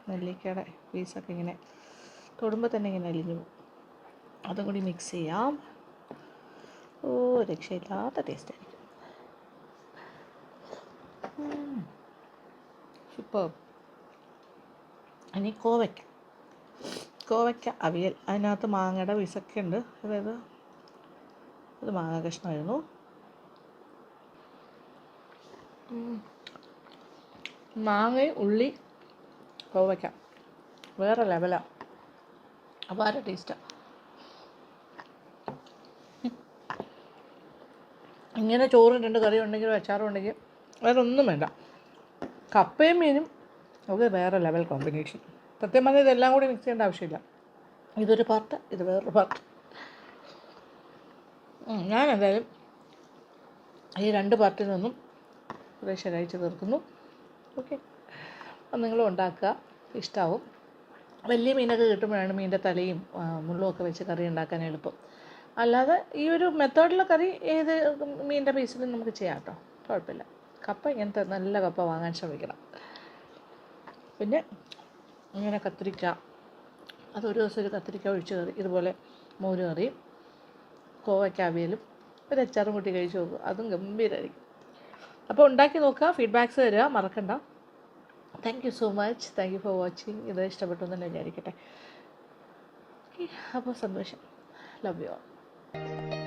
നെല്ലിക്കയുടെ പീസൊക്കെ ഇങ്ങനെ തൊടുമ്പോൾ തന്നെ ഇങ്ങനെ അലിഞ്ഞു പോകും. അതും കൂടി മിക്സ് ചെയ്യാം. ഓ, രക്ഷയില്ലാത്ത ടേസ്റ്റായിരിക്കും. സൂപ്പർ. ഇനി കോവയ്ക്ക അവിയൽ. അതിനകത്ത് മാങ്ങയുടെ പീസൊക്കെ ഉണ്ട്. അതായത് അത് മാങ്ങ കഷ്ണമായിരുന്നു. മാങ്ങയും ഉള്ളി കോവയ്ക്ക വേറെ ലെവലാണ്. അപാര ടേസ്റ്റാണ്. ഇങ്ങനെ ചോറും 2 കറിയും ഉണ്ടെങ്കിൽ, അച്ചാറും ഉണ്ടെങ്കിൽ വേറെ ഒന്നും വേണ്ട. കപ്പയും മീനും അത് വേറെ ലെവൽ കോമ്പിനേഷൻ. സത്യം പറഞ്ഞാൽ ഇതെല്ലാം കൂടി മിക്സ് ചെയ്യേണ്ട ആവശ്യമില്ല. ഇതൊരു പാർട്ട്, ഇത് വേറൊരു പാർട്ട്. ഞാൻ എന്തായാലും ഈ 2 പാർട്ടിൽ നിന്നും കുറേശ്ശെ കഴിച്ച് തീർക്കുന്നു. ഓക്കെ, അപ്പം നിങ്ങളും ഉണ്ടാക്കുക, ഇഷ്ടമാവും. വലിയ മീനൊക്കെ കിട്ടുമ്പോഴാണ് മീനിൻ്റെ തലയും മുള്ളും ഒക്കെ വെച്ച് കറി ഉണ്ടാക്കാൻ എളുപ്പം. അല്ലാതെ ഈ ഒരു മെത്തേഡിലെ കറി ഏത് മീനിൻ്റെ പീസിലും നമുക്ക് ചെയ്യാം കേട്ടോ, കുഴപ്പമില്ല. കപ്പ ഇങ്ങനത്തെ നല്ല കപ്പ വാങ്ങാൻ ശ്രമിക്കണം. പിന്നെ ഇങ്ങനെ കത്തിരിക്ക, അതൊരു ദിവസം ഒരു കത്തിരിക്ക ഒഴിച്ച് കറി, ഇതുപോലെ മോര് കറിയും കോവയ്ക്ക അവിയലും ഒരു അച്ചാറും കൂട്ടി കഴിച്ച് നോക്കുക, അതും ഗംഭീരമായിരിക്കും. അപ്പോൾ ഉണ്ടാക്കി നോക്കുക, ഫീഡ്ബാക്ക്സ് തരിക, മറക്കണ്ട. Thank you so much. Thank you for watching. ഇത് ഇഷ്ടപ്പെട്ടു എന്ന് തന്നെ വിചാരിക്കട്ടെ. അപ്പോൾ സന്തോഷം. Love you all.